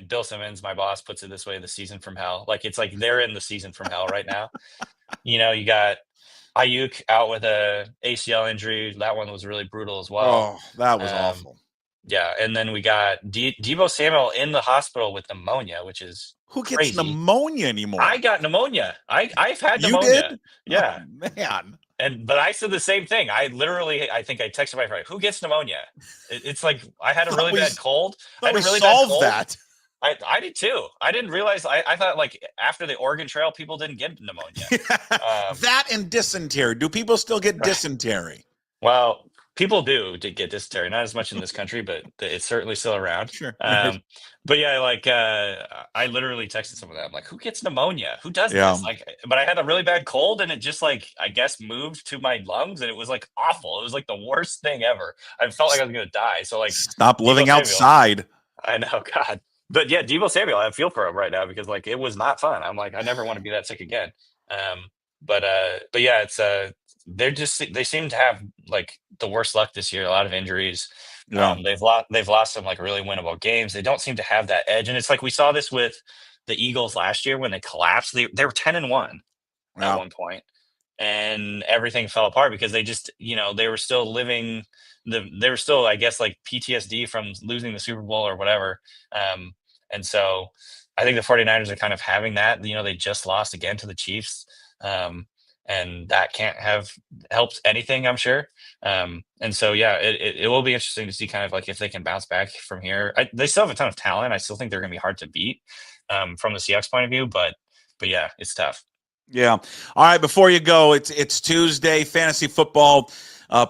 Bill Simmons, my boss, puts it this way: the season from hell. Like it's like they're in the season from hell right now. You got Ayuk out with a ACL injury. That one was really brutal as well. Oh, that was awful. Yeah, and then we got Deebo Samuel in the hospital with pneumonia, which is who gets crazy. Pneumonia anymore? I got pneumonia. I've had pneumonia. You did? Yeah, oh, man. But I said the same thing. I think I texted my friend, who gets pneumonia? It's like I had a really bad cold. I had a really bad cold. That. I did too. I didn't realize. I thought like after the Oregon Trail, people didn't get pneumonia. That and dysentery. Do people still get dysentery? Well, people do get dysentery. Not as much in this country, but it's certainly still around. Sure. But yeah, like I literally texted someone that I'm like, who gets pneumonia? Who does this? Like, but I had a really bad cold, and it just like I guess moved to my lungs, and it was like awful. It was like the worst thing ever. I felt like I was gonna die. So like, stop living outside. I know, God. But yeah, Deebo Samuel, I feel for him right now because like it was not fun. I'm like, I never want to be that sick again. But yeah, it's they seem to have like the worst luck this year. A lot of injuries. Yeah. They've lost some like really winnable games. They don't seem to have that edge, and it's like we saw this with the Eagles last year when they collapsed. They were 10-1 at one point, and everything fell apart because they just they were still living. They were still, I guess, like PTSD from losing the Super Bowl or whatever. And so I think the 49ers are kind of having that. They just lost again to the Chiefs. and that can't have helped anything, I'm sure. And so, yeah, it will be interesting to see kind of like if they can bounce back from here. They still have a ton of talent. I still think they're going to be hard to beat from the Seahawks point of view, but yeah, it's tough. Yeah. All right. Before you go, it's Tuesday. Fantasy football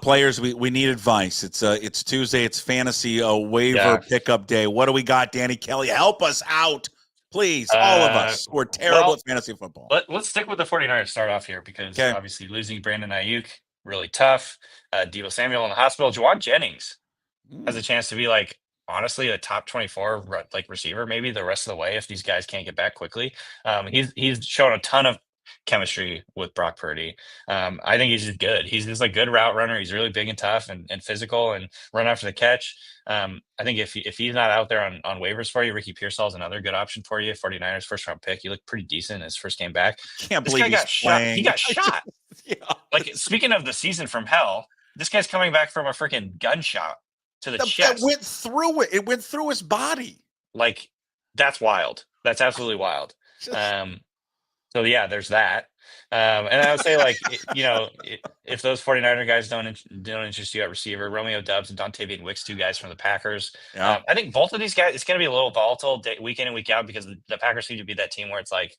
players, we need advice. It's Tuesday. It's fantasy waiver pickup day. What do we got, Danny Kelly? Help us out, please. All of us. We're terrible at fantasy football. Let's stick with the 49ers to start off here because obviously losing Brandon Ayuk, really tough. Deebo Samuel in the hospital. Juwan Jennings has a chance to be like, honestly, a top 24 like receiver maybe the rest of the way if these guys can't get back quickly. He's shown a ton of chemistry with Brock Purdy. I think he's just good. He's just a good route runner. He's really big and tough and physical and run after the catch. I think if he's not out there on waivers for you, Ricky Pearsall is another good option for you. 49ers first round pick. He looked pretty decent in his first game back. Can't believe he got shot. He got shot. Like, speaking of the season from hell, this guy's coming back from a freaking gunshot to the chest. It went through it. It went through his body. Like, that's wild. That's absolutely wild. So yeah, there's that. And I would say, like, if those 49er guys don't interest you at receiver, Romeo Doubs and Dontavian Wicks, 2 guys from the Packers. I think both of these guys, it's going to be a little volatile week in and week out because the Packers seem to be that team where it's like,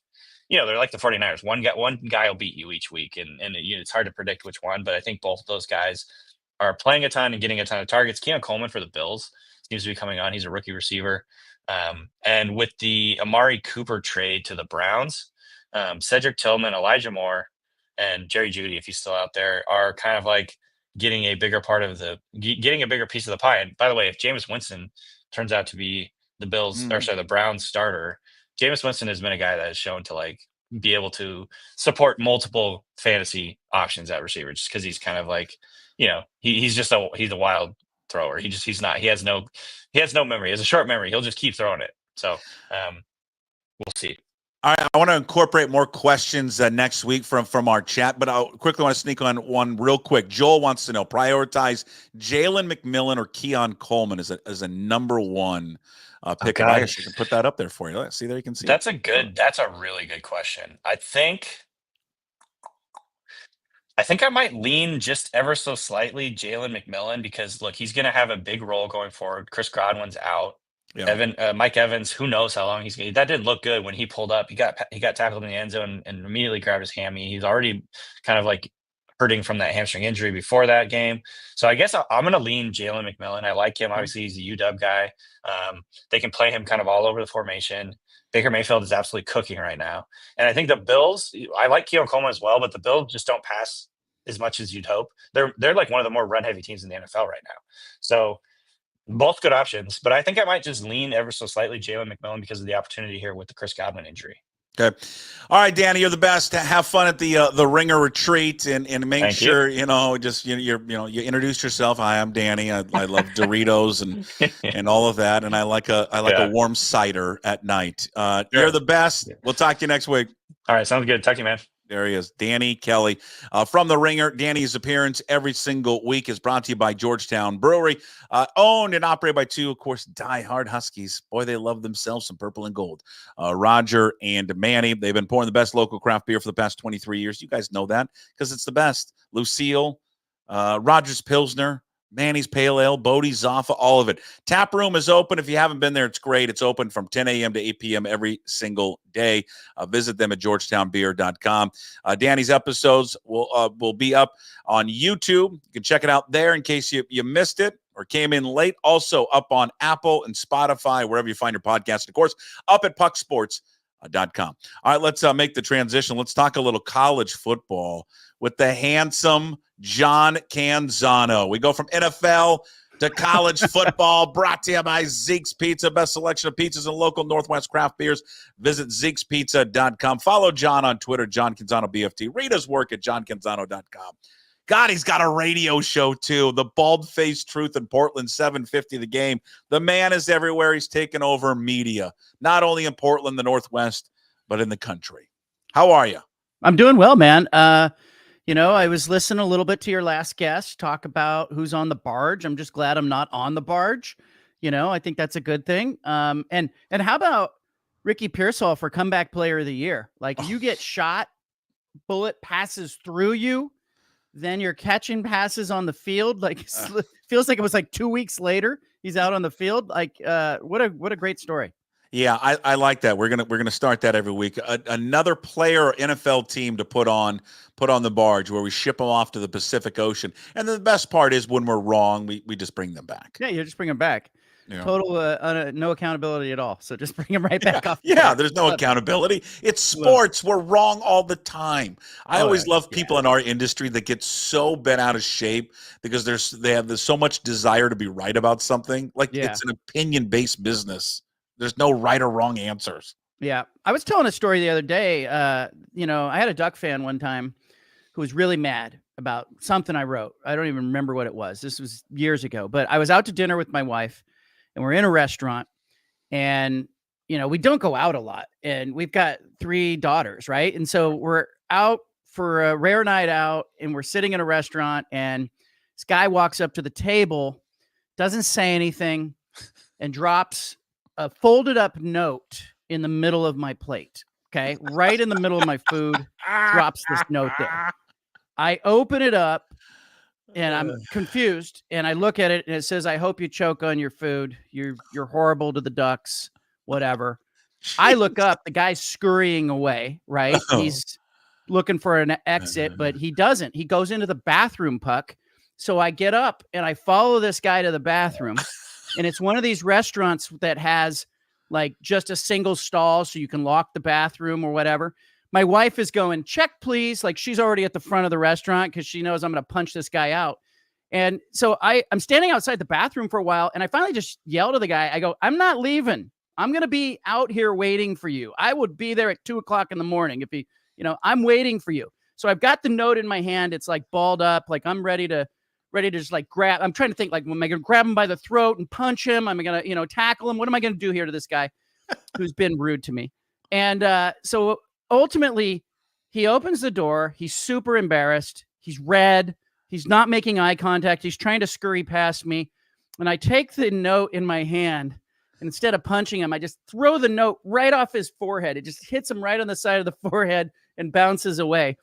they're like the 49ers. One guy will beat you each week, and it's hard to predict which one. But I think both of those guys are playing a ton and getting a ton of targets. Keon Coleman for the Bills seems to be coming on. He's a rookie receiver. And with the Amari Cooper trade to the Browns, Cedric Tillman, Elijah Moore, and Jerry Jeudy, if he's still out there, are kind of like getting a bigger piece of the pie. And by the way, if Jameis Winston turns out to be the Browns starter, Jameis Winston has been a guy that has shown to like be able to support multiple fantasy options at receiver, just because he's kind of like, he's a wild thrower. He has no memory. He has a short memory. He'll just keep throwing it. So we'll see. All right, I want to incorporate more questions next week from our chat, but I quickly want to sneak on one real quick. Joel wants to know, prioritize Jalen McMillan or Keon Coleman as a number one pick. I guess you can put that up there for you. See, there you can see. That's a really good question. I think I might lean just ever so slightly Jalen McMillan because, look, he's going to have a big role going forward. Chris Godwin's out. Yeah. Mike Evans, who knows how long that didn't look good when he pulled up. He got tackled in the end zone and immediately grabbed his hammy. He's already kind of like hurting from that hamstring injury before that game. So I guess I'm going to lean Jalen McMillan. I like him. Obviously, he's a UW guy. They can play him kind of all over the formation. Baker Mayfield is absolutely cooking right now. And I think the Bills, I like Keon Coleman as well, but the Bills just don't pass as much as you'd hope. They're like one of the more run-heavy teams in the NFL right now. So both good options, but I think I might just lean ever so slightly Jalen McMillan because of the opportunity here with the Chris Godwin injury. Okay. All right, Danny, you're the best. Have fun at the Ringer retreat and make sure, you introduce yourself. Hi, I'm Danny. I love Doritos and all of that. And I like a warm cider at night. You're the best. We'll talk to you next week. All right. Sounds good. Talk to you, man. There he is, Danny Kelly from The Ringer. Danny's appearance every single week is brought to you by Georgetown Brewery, owned and operated by 2, of course, diehard Huskies. Boy, they love themselves some purple and gold. Roger and Manny, they've been pouring the best local craft beer for the past 23 years. You guys know that because it's the best. Lucille, Rogers Pilsner, Manny's Pale Ale, Bodie's Zaffa, all of it. Tap room is open. If you haven't been there, it's great. It's open from 10 a.m. to 8 p.m. every single day. Visit them at georgetownbeer.com. Danny's episodes will be up on YouTube. You can check it out there in case you missed it or came in late. Also up on Apple and Spotify, wherever you find your podcast. And of course, up at pucksports.com. All right, let's make the transition. Let's talk a little college football with the handsome John Canzano. We go from NFL to college football, brought to you by Zeke's Pizza, best selection of pizzas and local Northwest craft beers. Visit Zeke'sPizza.com. Follow John on Twitter, John Canzano BFT. Read his work at johncanzano.com. God, he's got a radio show, too. The Bald-Faced Truth in Portland, 750 The Game. The man is everywhere. He's taken over media, not only in Portland, the Northwest, but in the country. How are you? I'm doing well, man. I was listening a little bit to your last guest talk about who's on the barge. I'm just glad I'm not on the barge. I think that's a good thing. And how about Ricky Pearsall for comeback player of the year? Like, you get shot bullet passes through you, then you're catching passes on the field. Like feels like it was like 2 weeks later he's out on the field. Like what a great story. Yeah, I like that. We're gonna start that every week. Another player or NFL team to put on the barge, where we ship them off to the Pacific Ocean. And the best part is when we're wrong, we just bring them back. Yeah, you just bring them back. Yeah. Total no accountability at all. So just bring them right back off. Yeah, there's no accountability. It's sports. We're wrong all the time. I always love people in our industry that get so bent out of shape because they have so much desire to be right about something. Like it's an opinion-based business. There's no right or wrong answers. Yeah. I was telling a story the other day. I had a Duck fan one time who was really mad about something I wrote. I don't even remember what it was. This was years ago, but I was out to dinner with my wife and we're in a restaurant and, we don't go out a lot and we've got 3 daughters. Right. And so we're out for a rare night out and we're sitting in a restaurant and this guy walks up to the table, doesn't say anything and drops a folded up note in the middle of my plate. Okay. Right in the middle of my food, drops this note there. I open it up and I'm confused and I look at it and it says, I hope you choke on your food. You're horrible to the Ducks, whatever. I look up, the guy's scurrying away, right? He's looking for an exit, but he doesn't. He goes into the bathroom, Puck. So I get up and I follow this guy to the bathroom. And it's one of these restaurants that has like just a single stall so you can lock the bathroom or whatever. My wife is going, check, please. Like she's already at the front of the restaurant because she knows I'm going to punch this guy out. And so I'm standing outside the bathroom for a while and I finally just yell to the guy. I go, I'm not leaving. I'm going to be out here waiting for you. I would be there at 2:00 in the morning. If I'm waiting for you. So I've got the note in my hand. It's like balled up. Like I'm ready to just like grab. I'm trying to think like, am I going to grab him by the throat and punch him? Am I going to, tackle him? What am I going to do here to this guy who's been rude to me? And so ultimately he opens the door. He's super embarrassed. He's red. He's not making eye contact. He's trying to scurry past me. And I take the note in my hand and instead of punching him, I just throw the note right off his forehead. It just hits him right on the side of the forehead and bounces away.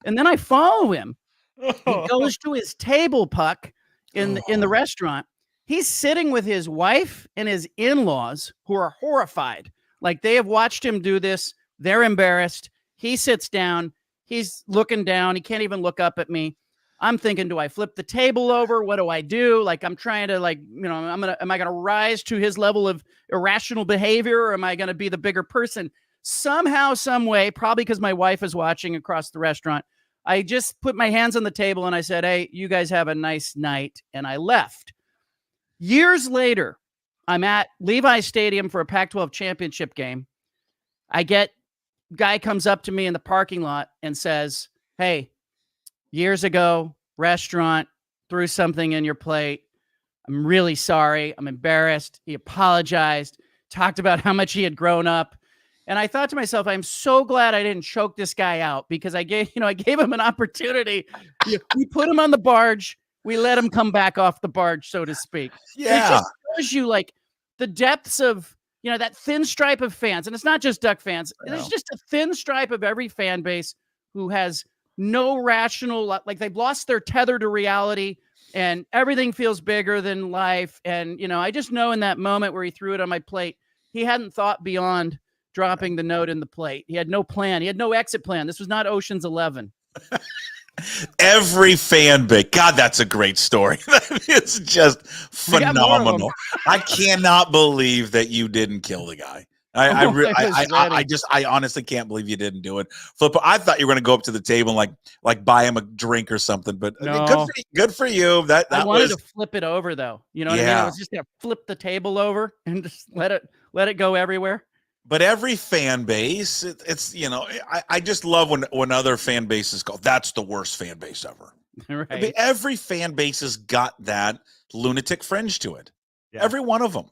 And then I follow him. He goes to his table, Puck, in the restaurant. He's sitting with his wife and his in-laws who are horrified. Like they have watched him do this. They're embarrassed. He sits down. He's looking down. He can't even look up at me. I'm thinking, do I flip the table over? What do I do? Like I'm trying to am I going to rise to his level of irrational behavior or am I going to be the bigger person? Somehow, some way, probably because my wife is watching across the restaurant, I just put my hands on the table and I said, hey, you guys have a nice night. And I left. Years later, I'm at Levi Stadium for a Pac-12 championship game. Guy comes up to me in the parking lot and says, hey, years ago, restaurant, threw something in your plate. I'm really sorry. I'm embarrassed. He apologized, talked about how much he had grown up. And I thought to myself, I'm so glad I didn't choke this guy out because I gave him an opportunity. We put him on the barge. We let him come back off the barge, so to speak. Yeah. It just shows you like the depths of, that thin stripe of fans. And it's not just Duck fans. No. There's just a thin stripe of every fan base who has no rational, like they've lost their tether to reality and everything feels bigger than life. And, I just know in that moment where he threw it on my plate, he hadn't thought beyond dropping the note in the plate. He had no plan. He had no exit plan. This was not Ocean's 11. Every fan base. God, that's a great story. It's just phenomenal. I cannot believe that you didn't kill the guy. I honestly can't believe you didn't do it. Flip. I thought you were going to go up to the table and like buy him a drink or something. But no. Good for you. I wanted to flip it over though. You know what I mean? I was just going to flip the table over and just let it go everywhere. But every fan base, it's I just love when other fan bases go, that's the worst fan base ever. Right. I mean, every fan base has got that lunatic fringe to it. Yeah. Every one of them.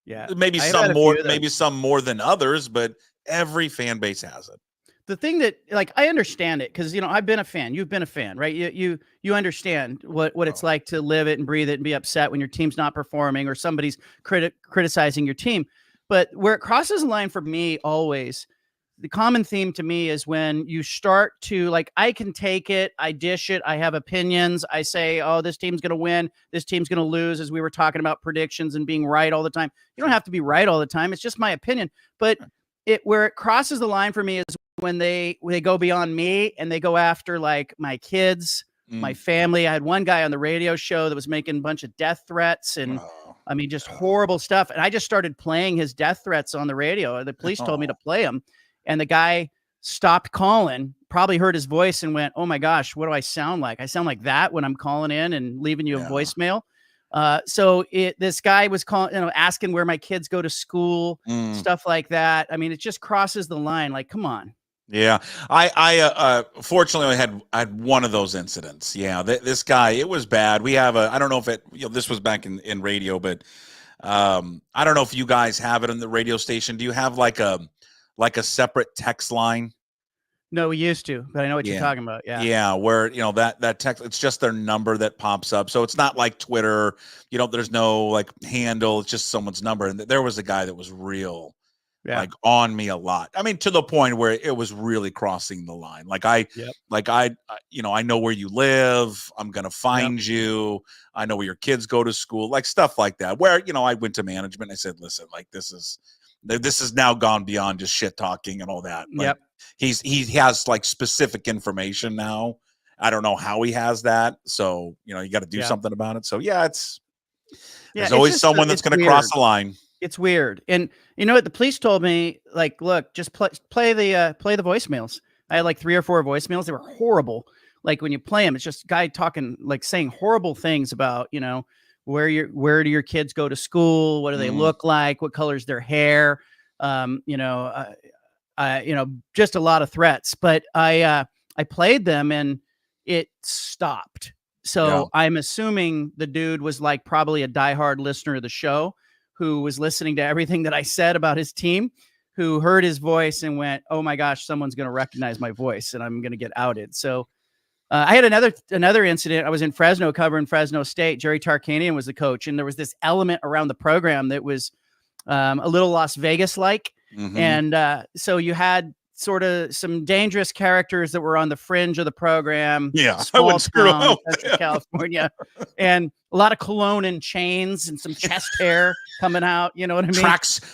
Yeah. Maybe some more than others, but every fan base has it. The thing that I understand it because I've been a fan. You've been a fan, right? You understand what it's like to live it and breathe it and be upset when your team's not performing or somebody's criticizing your team. But where it crosses the line for me always, the common theme to me is when you start to like, I can take it, I dish it, I have opinions, I say, oh, this team's going to win, this team's going to lose, as we were talking about predictions and being right all the time. You don't have to be right all the time. It's just my opinion. But where it crosses the line for me is when they go beyond me and they go after like my kids, my family. I had one guy on the radio show that was making a bunch of death threats and I mean, just horrible stuff. And I just started playing his death threats on the radio. The police told me to play them. And the guy stopped calling, probably heard his voice and went, oh my gosh, what do I sound like? I sound like that when I'm calling in and leaving you a voicemail. So this guy was calling, asking where my kids go to school, stuff like that. I mean, it just crosses the line. Like, come on. Yeah, I fortunately I had one of those incidents. Yeah, this guy, it was bad. We have I don't know if this was back in radio, but I don't know if you guys have it in the radio station. Do you have like a separate text line? No, we used to, but I know what you're talking about. Yeah. Yeah. Where, that text, it's just their number that pops up. So it's not like Twitter, there's no like handle. It's just someone's number. And there was a guy that was real, like on me a lot. I mean, to the point where it was really crossing the line. Like I know where you live. I'm going to find you. I know where your kids go to school, like stuff like that, where, I went to management. I said, listen, like this has now gone beyond just shit talking and all that. Like, he has like specific information now. I don't know how he has that. So, you got to do something about it. So there's always someone that's going to cross the line. It's weird. And you know what? The police told me, like, look, just play the voicemails. I had like 3 or 4 voicemails. They were horrible. Like when you play them, it's just a guy talking, like saying horrible things about, where do your kids go to school? What do they look like? What color's their hair? Just a lot of threats. But I played them and it stopped. So I'm assuming the dude was like probably a diehard listener of the show who was listening to everything that I said about his team, who heard his voice and went, oh my gosh, someone's going to recognize my voice and I'm going to get outed. So I had another incident. I was in Fresno covering Fresno State. Jerry Tarkanian was the coach. And there was this element around the program that was a little Las Vegas-like. And so you had sort of some dangerous characters that were on the fringe of the program. Yeah, I wouldn't screw up. California. And a lot of cologne and chains and some chest hair coming out. You know what I mean?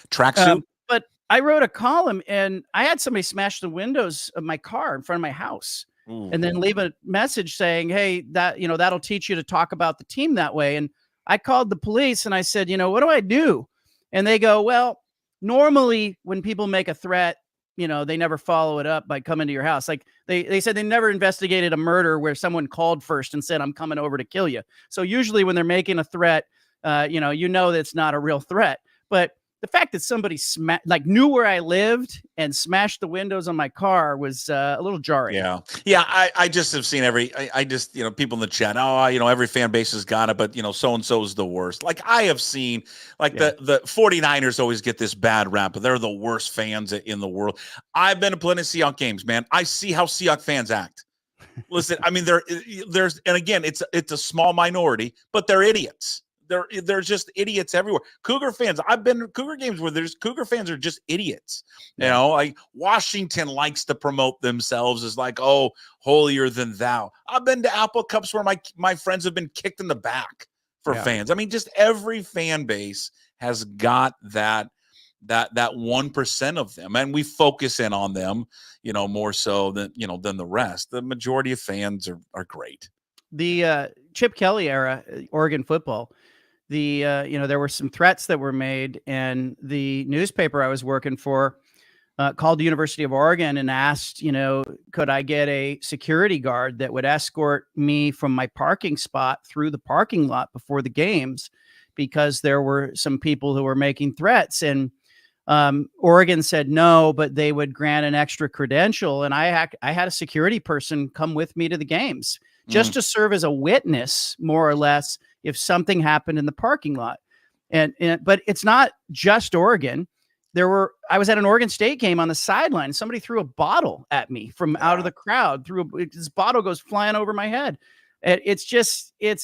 Tracksuit. But I wrote a column and I had somebody smash the windows of my car in front of my house. And then leave a message saying, hey, that'll teach you to talk about the team that way. And I called the police and I said, what do I do? And they go, well, normally when people make a threat, they never follow it up by coming to your house. Like they said they never investigated a murder where someone called first and said, I'm coming over to kill you. So usually when they're making a threat, that's not a real threat. But the fact that somebody knew where I lived and smashed the windows on my car was a little jarring. Yeah. I just have seen people in the chat. Oh, every fan base has got it, but so-and-so is the worst. Like I have seen the 49ers always get this bad rap, but they're the worst fans in the world. I've been to plenty of Seahawks games, man. I see how Seahawks fans act. Listen, I mean, there's, and again, it's a small minority, but they're idiots. They're just idiots everywhere. Cougar fans, I've been to Cougar games where Cougar fans are just idiots. Like Washington likes to promote themselves as like, oh, holier than thou. I've been to Apple Cups where my friends have been kicked in the back for fans. I mean, just every fan base has got that 1% of them, and we focus in on them, more so than the rest. The majority of fans are great. The Chip Kelly era, Oregon football. There were some threats that were made, and the newspaper I was working for called the University of Oregon and asked, could I get a security guard that would escort me from my parking spot through the parking lot before the games, because there were some people who were making threats. And Oregon said no, but they would grant an extra credential. And I had a security person come with me to the games just to serve as a witness, more or less, if something happened in the parking lot. But it's not just Oregon. I was at an Oregon State game on the sideline. Somebody threw a bottle at me from out of the crowd. This bottle goes flying over my head. It's just we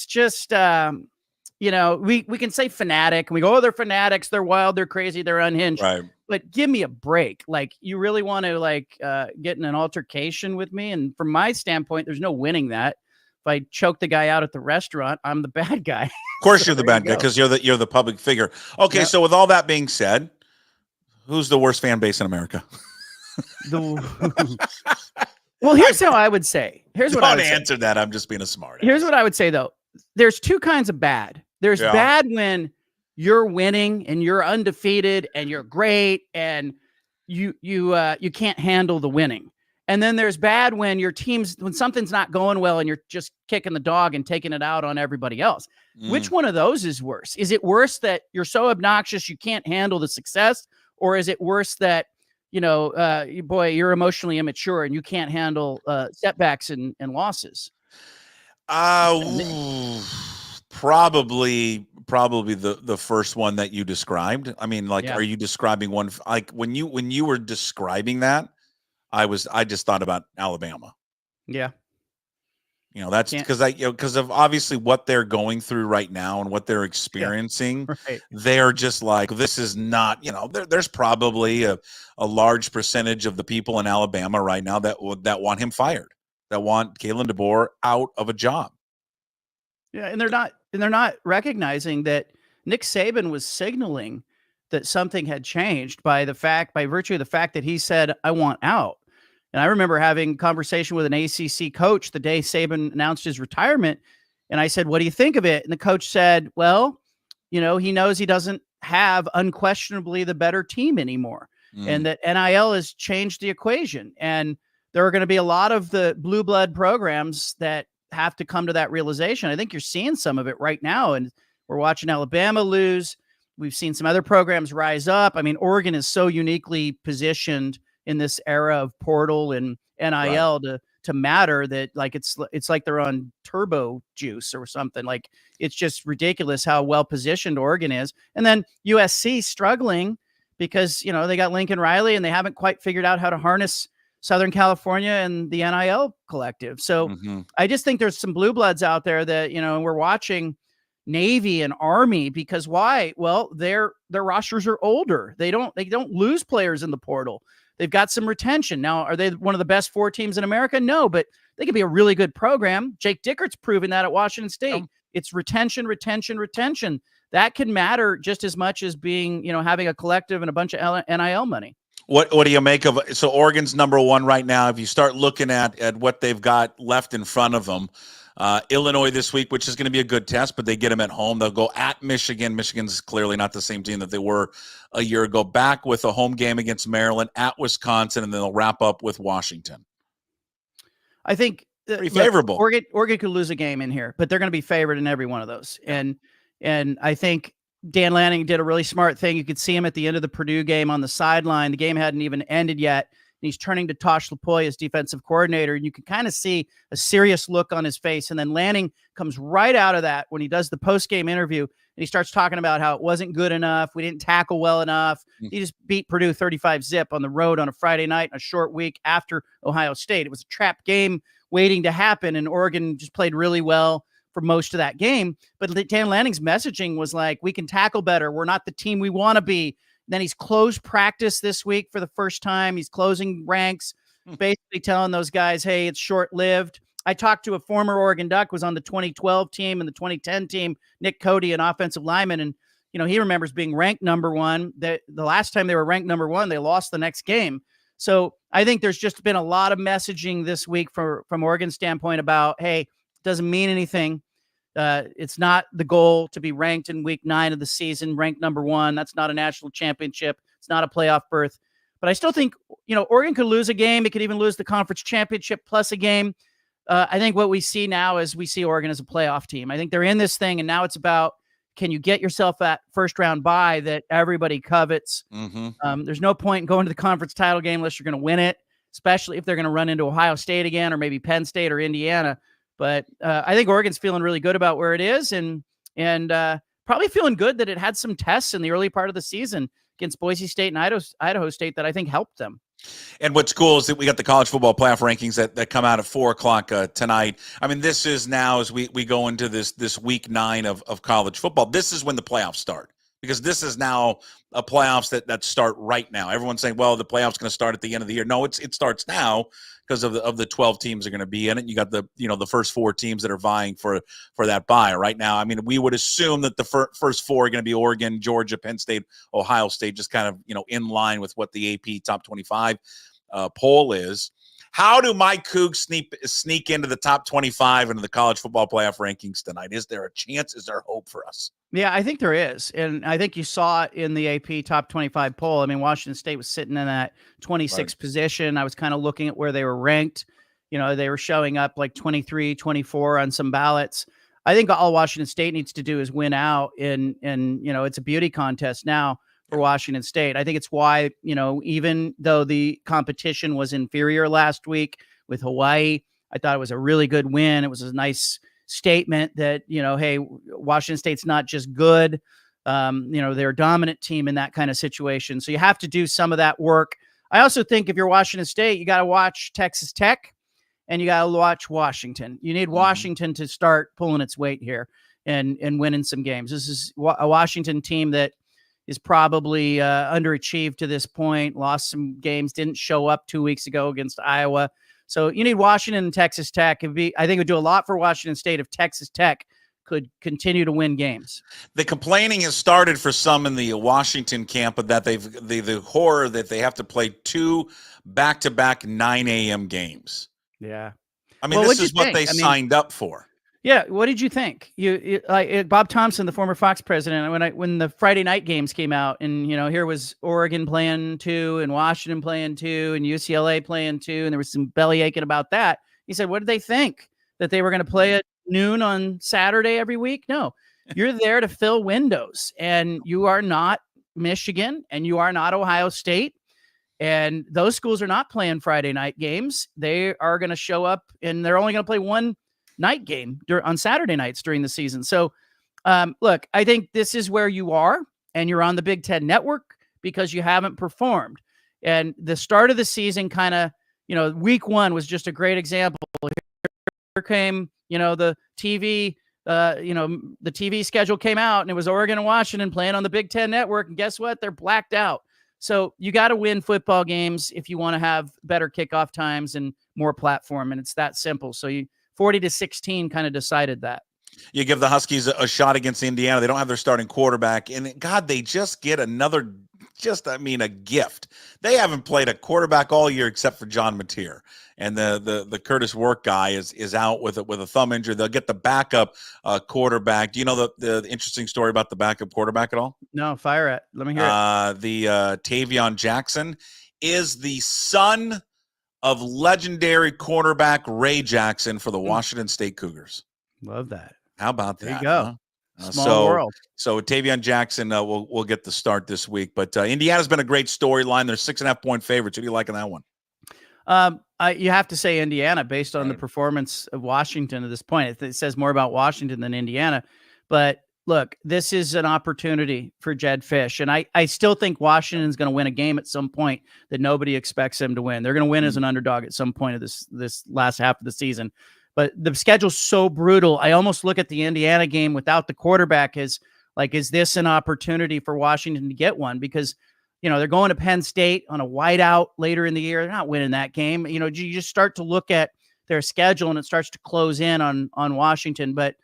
can say fanatic and we go, oh, they're fanatics. They're wild. They're crazy. They're unhinged. Right. but give me a break. Like, you really want to get in an altercation with me? And from my standpoint, there's no winning that. If I choke the guy out at the restaurant, I'm the bad guy. Of course, So you're the there you bad guy go. because you're the public figure. Okay, Yep. so with all that being said, who's the worst fan base in America? Well, here's how I would say. Here's what I Don't would say. answer that. I'm just being a smart. Here's what I would say, though. There's two kinds of bad. There's Yeah. bad when you're winning and you're undefeated and you're great and you can't handle the winning. And then there's bad when when something's not going well and you're just kicking the dog and taking it out on everybody else. Which one of those is worse? Is it worse that you're so obnoxious you can't handle the success? Or is it worse that, you're emotionally immature and you can't handle setbacks and losses? Probably the first one that you described. I mean, Yeah. are you describing one like when you were describing that? I just thought about Alabama. Yeah. That's because of obviously what they're going through right now and what they're experiencing. Right. They're just like, this is not, there's probably a large percentage of the people in Alabama right now that want him fired, that want Kalen DeBoer out of a job. Yeah, and they're not recognizing that Nick Saban was signaling that something had changed by virtue of the fact that he said, I want out. And I remember having a conversation with an ACC coach the day Saban announced his retirement. And I said, what do you think of it? And the coach said, well, he knows he doesn't have unquestionably the better team anymore. And that NIL has changed the equation. And there are going to be a lot of the blue blood programs that have to come to that realization. I think you're seeing some of it right now. And we're watching Alabama lose. We've seen some other programs rise up. I mean, Oregon is so uniquely positioned in this era of portal and NIL to matter that it's like they're on turbo juice or something. Like, it's just ridiculous how well positioned Oregon is. And then USC struggling because, they got Lincoln Riley and they haven't quite figured out how to harness Southern California and the NIL collective. So I just think there's some blue bloods out there that, we're watching Navy and Army because why? Well, their rosters are older. They don't lose players in the portal. They've got some retention. Now, are they one of the best 4 teams in America? No, but they could be a really good program. Jake Dickert's proven that at Washington State. It's retention. That can matter just as much as being, having a collective and a bunch of NIL money. What do you make of so Oregon's number 1 right now? If you start looking at what they've got left in front of them, Illinois this week, which is going to be a good test, but they get them at home. They'll go at Michigan. Michigan's clearly not the same team that they were a year ago. Back with a home game against Maryland, at Wisconsin, and then they'll wrap up with Washington. I think pretty favorable. Oregon could lose a game in here, but they're going to be favored in every one of those. And I think Dan Lanning did a really smart thing. You could see him at the end of the Purdue game on the sideline. The game hadn't even ended yet. And he's turning to Tosh Lupoi as defensive coordinator. And you can kind of see a serious look on his face. And then Lanning comes right out of that when he does the post-game interview. And he starts talking about how it wasn't good enough. We didn't tackle well enough. He just beat Purdue 35-0 on the road on a Friday night in a short week after Ohio State. It was a trap game waiting to happen. And Oregon just played really well for most of that game. But Dan Lanning's messaging was like, we can tackle better. We're not the team we want to be. Then he's closed practice this week for the first time. He's closing ranks, basically telling those guys, hey, it's short-lived. I talked to a former Oregon Duck, was on the 2012 team and the 2010 team, Nick Cody, an offensive lineman. And, he remembers being ranked number 1. The last time they were ranked number 1, they lost the next game. So I think there's just been a lot of messaging this week from Oregon's standpoint about, hey, it doesn't mean anything. It's not the goal to be ranked in week 9 of the season, ranked number 1. That's not a national championship. It's not a playoff berth. But I still think, Oregon could lose a game. It could even lose the conference championship plus a game. I think what we see now is we see Oregon as a playoff team. I think they're in this thing, and now it's about, can you get yourself that first round bye that everybody covets? There's no point in going to the conference title game unless you're going to win it, especially if they're going to run into Ohio State again or maybe Penn State or Indiana. But I think Oregon's feeling really good about where it is and probably feeling good that it had some tests in the early part of the season against Boise State and Idaho State that I think helped them. And what's cool is that we got the college football playoff rankings that come out at 4:00 tonight. I mean, this is now as we go into this week 9 of college football. This is when the playoffs start. Because this is now a playoffs that start right now. Everyone's saying, well, the playoffs going to start at the end of the year. No, it starts now because of the 12 teams are going to be in it. You got the first 4 teams that are vying for that bye right now. I mean, we would assume that the first 4 are going to be Oregon, Georgia, Penn State, Ohio State, just kind of, in line with what the AP top 25 poll is. How do my Cougs sneak into the top 25 into the college football playoff rankings tonight? Is there a chance? Is there hope for us? Yeah, I think there is. And I think you saw it in the AP top 25 poll. I mean, Washington State was sitting in that 26th position. I was kind of looking at where they were ranked. They were showing up like 23, 24 on some ballots. I think all Washington State needs to do is win out. And it's a beauty contest now for Washington State. I think it's why, even though the competition was inferior last week with Hawaii, I thought it was a really good win. It was a nice statement that, hey, Washington State's not just good. They're a dominant team in that kind of situation. So you have to do some of that work. I also think if you're Washington State, you got to watch Texas Tech and you got to watch Washington. You need Washington to start pulling its weight here and winning some games. This is a Washington team that is probably underachieved to this point, lost some games, didn't show up 2 weeks ago against Iowa. So you need Washington and Texas Tech. I think it would do a lot for Washington State if Texas Tech could continue to win games. The complaining has started for some in the Washington camp of that the horror that they have to play 2 back-to-back 9 a.m. games. Yeah. I mean, this is what they signed up for. Yeah, what did you think? Bob Thompson, the former Fox president, when the Friday night games came out, and here was Oregon playing 2, and Washington playing 2, and UCLA playing 2, and there was some belly aching about that. He said, "What did they think? That they were going to play at noon on Saturday every week? No, you're there to fill windows, and you are not Michigan, and you are not Ohio State." And those schools are not playing Friday night games. They are going to show up, and they're only going to play one night game on Saturday nights during the season. So, look, I think this is where you are, and you're on the Big Ten Network because you haven't performed. And the start of the season kind of, week 1 was just a great example. Here came, the TV, the TV schedule came out, and it was Oregon and Washington playing on the Big Ten Network. And guess what? They're blacked out. So you got to win football games if you want to have better kickoff times and more platform. And it's that simple. So 40-16 kind of decided that. You give the Huskies a shot against Indiana. They don't have their starting quarterback. And, God, they just get a gift. They haven't played a quarterback all year except for John Mateer. And the Curtis Work guy is out with a thumb injury. They'll get the backup quarterback. Do you know the interesting story about the backup quarterback at all? No, fire it. Let me hear it. The Tavion Jackson is the son of legendary cornerback Ray Jackson for the Washington State Cougars. Love that. How about that? There you go. Huh? Small world. So Tavion Jackson will get the start this week. But Indiana's been a great storyline. They're 6.5-point favorites. Who do you like in that one? You have to say Indiana based on the performance of Washington at this point. It says more about Washington than Indiana. But look, this is an opportunity for Jed Fish. And I still think Washington's going to win a game at some point that nobody expects them to win. They're going to win as an underdog at some point of this last half of the season. But the schedule's so brutal. I almost look at the Indiana game without the quarterback as like, is this an opportunity for Washington to get one? Because, they're going to Penn State on a whiteout later in the year. They're not winning that game. You just start to look at their schedule and it starts to close in on Washington. But,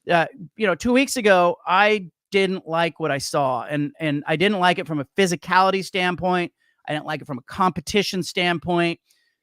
2 weeks ago, I didn't like what I saw. And I didn't like it from a physicality standpoint. I didn't like it from a competition standpoint.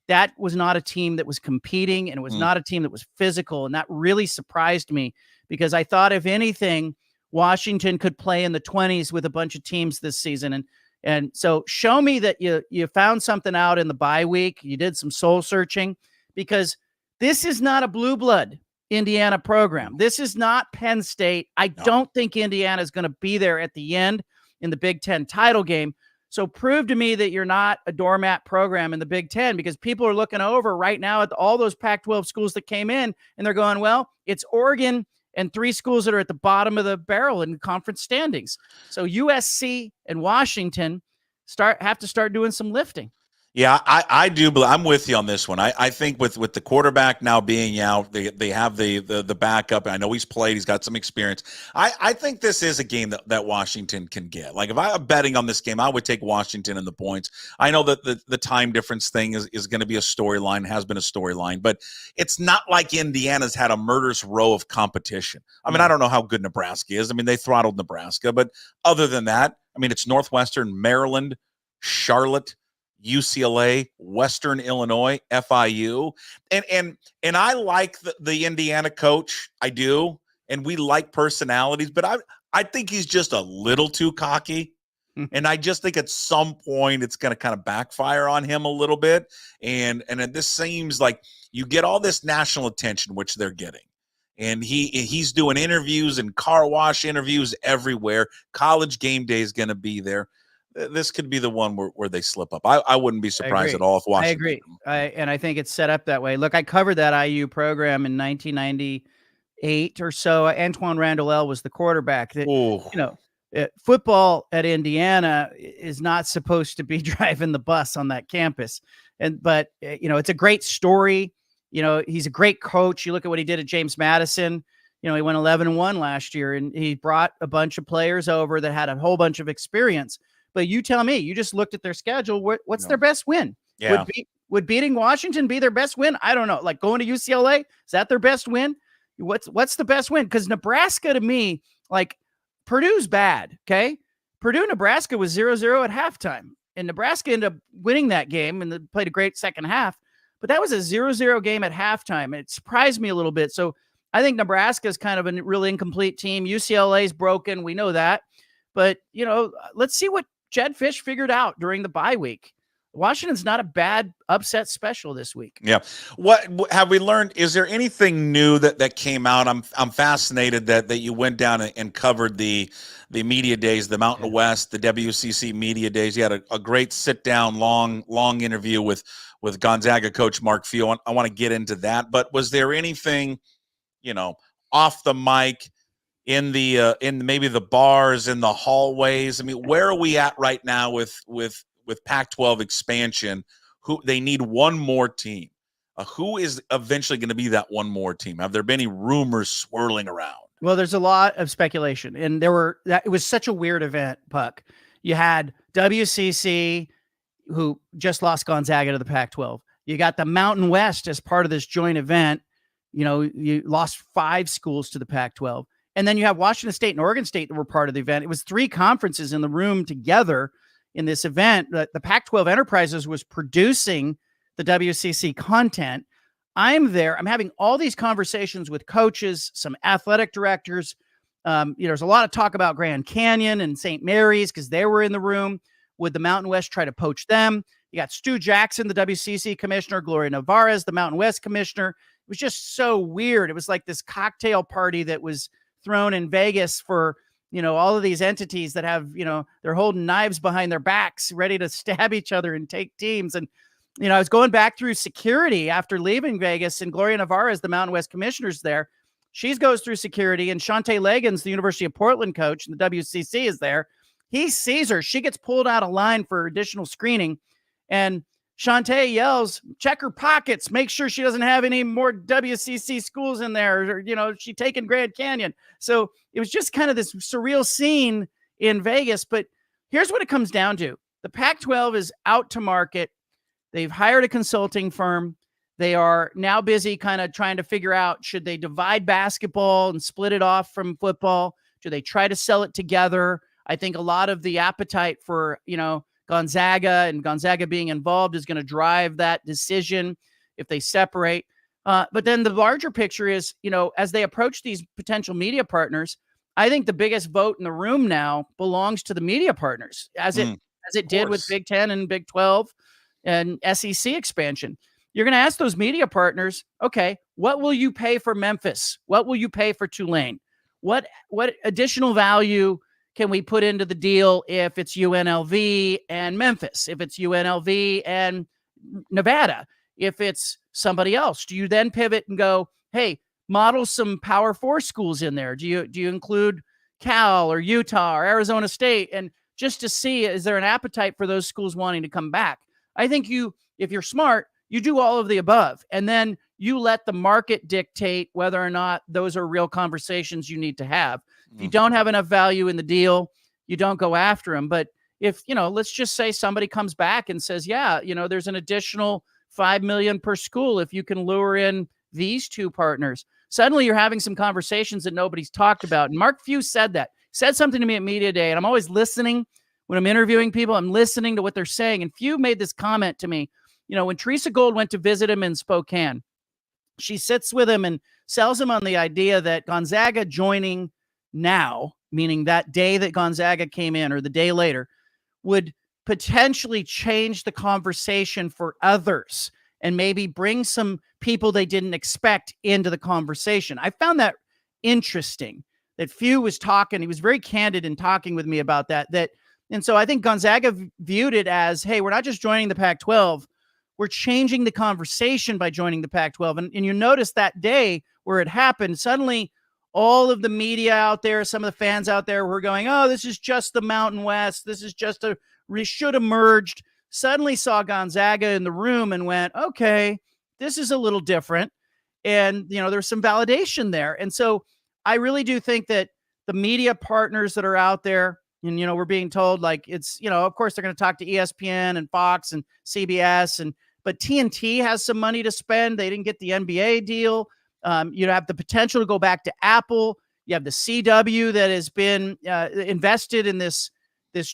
That was not a team that was competing, and it was not a team that was physical. And that really surprised me because I thought, if anything, Washington could play in the 20s with a bunch of teams this season. And so show me that you found something out in the bye week. You did some soul searching, because this is not a blue blood Indiana program. This is not Penn State. I don't think Indiana is going to be there at the end in the Big Ten title game. So prove to me that you're not a doormat program in the Big Ten, because people are looking over right now at all those Pac-12 schools that came in, and they're going, well, it's Oregon and 3 schools that are at the bottom of the barrel in conference standings. So USC and Washington have to start doing some lifting. Yeah, I do. I'm with you on this one. I think with the quarterback now being out, they have the backup. I know he's played. He's got some experience. I think this is a game that Washington can get. Like if I'm betting on this game, I would take Washington in the points. I know that the time difference thing is going to be a storyline, has been a storyline, but it's not like Indiana's had a murderous row of competition. I mean, I don't know how good Nebraska is. I mean, they throttled Nebraska, but other than that, I mean, it's Northwestern, Maryland, Charlotte, UCLA, Western Illinois, FIU, and I like the Indiana coach. I do, and we like personalities, but I think he's just a little too cocky, and I just think at some point it's going to kind of backfire on him a little bit. And this seems like you get all this national attention, which they're getting. And he's doing interviews and car wash interviews everywhere. College game day is going to be there. This could be the one where they slip up. I wouldn't be surprised at all if Washington. I agree. And I think it's set up that way. Look, I covered that IU program in 1998 or so. Antoine Randall was the quarterback. Football at Indiana is not supposed to be driving the bus on that campus. But it's a great story. He's a great coach. You look at what he did at James Madison. He went 11-1 last year, and he brought a bunch of players over that had a whole bunch of experience. But you tell me, you just looked at their schedule. What's their best win? Yeah. Would beating Washington be their best win? I don't know. Like going to UCLA, is that their best win? What's the best win? Because Nebraska, to me, like Purdue's bad. Okay. Purdue, Nebraska was 0-0 at halftime, and Nebraska ended up winning that game and they played a great second half. But that was a 0-0 game at halftime. It surprised me a little bit. So I think Nebraska is kind of a really incomplete team. UCLA's broken. We know that. But, let's see what Jed Fish figured out during the bye week. Washington's not a bad upset special this week. Yeah. What have we learned? Is there anything new that came out? I'm fascinated that you went down and covered the media days, the Mountain West, the WCC media days. You had a great sit down, long interview with Gonzaga coach Mark Few. I want to get into that. But was there anything, off the mic, in maybe the bars, in the hallways? I mean, where are we at right now with Pac-12 expansion? Who they need one more team. Who is eventually going to be that one more team? Have there been any rumors swirling around? Well, there's a lot of speculation, and it was such a weird event, Puck. You had WCC, who just lost Gonzaga to the Pac-12. You got the Mountain West as part of this joint event. You lost 5 schools to the Pac-12. And then you have Washington State and Oregon State that were part of the event. It was 3 conferences in the room together in this event. The Pac-12 Enterprises was producing the WCC content. I'm there. I'm having all these conversations with coaches, some athletic directors. There's a lot of talk about Grand Canyon and St. Mary's because they were in the room. Would the Mountain West try to poach them? You got Stu Jackson, the WCC commissioner, Gloria Navarez, the Mountain West commissioner. It was just so weird. It was like this cocktail party that was thrown in Vegas for, all of these entities that have, they're holding knives behind their backs, ready to stab each other and take teams. And, I was going back through security after leaving Vegas, and Gloria Navarez, the Mountain West commissioner's there. She goes through security, and Shante Legans, the University of Portland coach, and the WCC is there. He sees her. She gets pulled out of line for additional screening. And Shante yells, check her pockets, make sure she doesn't have any more WCC schools in there. Or, she taking Grand Canyon. So it was just kind of this surreal scene in Vegas. But here's what it comes down to. The Pac-12 is out to market. They've hired a consulting firm. They are now busy kind of trying to figure out, should they divide basketball and split it off from football? Do they try to sell it together? I think a lot of the appetite for, Gonzaga and Gonzaga being involved is going to drive that decision if they separate. But then the larger picture is, as they approach these potential media partners, I think the biggest vote in the room now belongs to the media partners, as it did with Big 10 and Big 12 and SEC expansion. You're going to ask those media partners, okay, what will you pay for Memphis? What will you pay for Tulane? What additional value can we put into the deal if it's UNLV and Memphis, if it's UNLV and Nevada, if it's somebody else? Do you then pivot and go, hey, model some Power 4 schools in there? Do you include Cal or Utah or Arizona State? And just to see, is there an appetite for those schools wanting to come back? I think if you're smart, you do all of the above, and then you let the market dictate whether or not those are real conversations you need to have. If you don't have enough value in the deal, you don't go after them. But if, let's just say somebody comes back and says, yeah, there's an additional $5 million per school if you can lure in these two partners. Suddenly you're having some conversations that nobody's talked about. And Mark Few said something to me at Media Day, and I'm always listening when I'm interviewing people. I'm listening to what they're saying. And Few made this comment to me, when Teresa Gold went to visit him in Spokane, she sits with him and sells him on the idea that Gonzaga joining now, meaning that day that Gonzaga came in or the day later, would potentially change the conversation for others and maybe bring some people they didn't expect into the conversation. I found that interesting that Few was talking. He was very candid in talking with me about that. And so I think Gonzaga viewed it as, hey, we're not just joining the Pac-12, we're changing the conversation by joining the Pac-12. And you notice that day where it happened, suddenly all of the media out there, some of the fans out there were going, oh, this is just the Mountain West. This is just we should have merged. Suddenly saw Gonzaga in the room and went, okay, this is a little different. And, there's some validation there. And so I really do think that the media partners that are out there, and, we're being told like it's, of course they're going to talk to ESPN and Fox and CBS, but TNT has some money to spend. They didn't get the NBA deal. You have the potential to go back to Apple. You have the CW that has been invested in this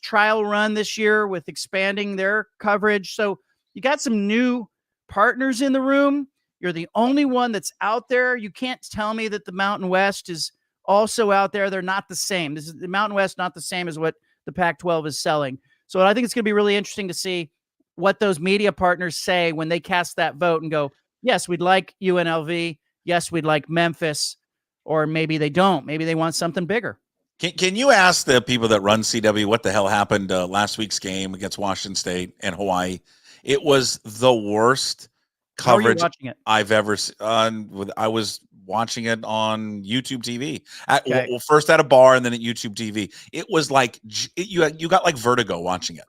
trial run this year with expanding their coverage. So you got some new partners in the room. You're the only one that's out there. You can't tell me that the Mountain West is also out there. They're not the same. This is the Mountain West, not the same as what the Pac-12 is selling. So I think it's going to be really interesting to see what those media partners say when they cast that vote and go, yes, we'd like UNLV. Yes, we'd like Memphis, or maybe they don't. Maybe they want something bigger. Can you ask the people that run CW what the hell happened last week's game against Washington State and Hawaii? It was the worst coverage I've ever seen. I was watching it on YouTube TV. Well, first at a bar and then at YouTube TV. It was like you got like vertigo watching it.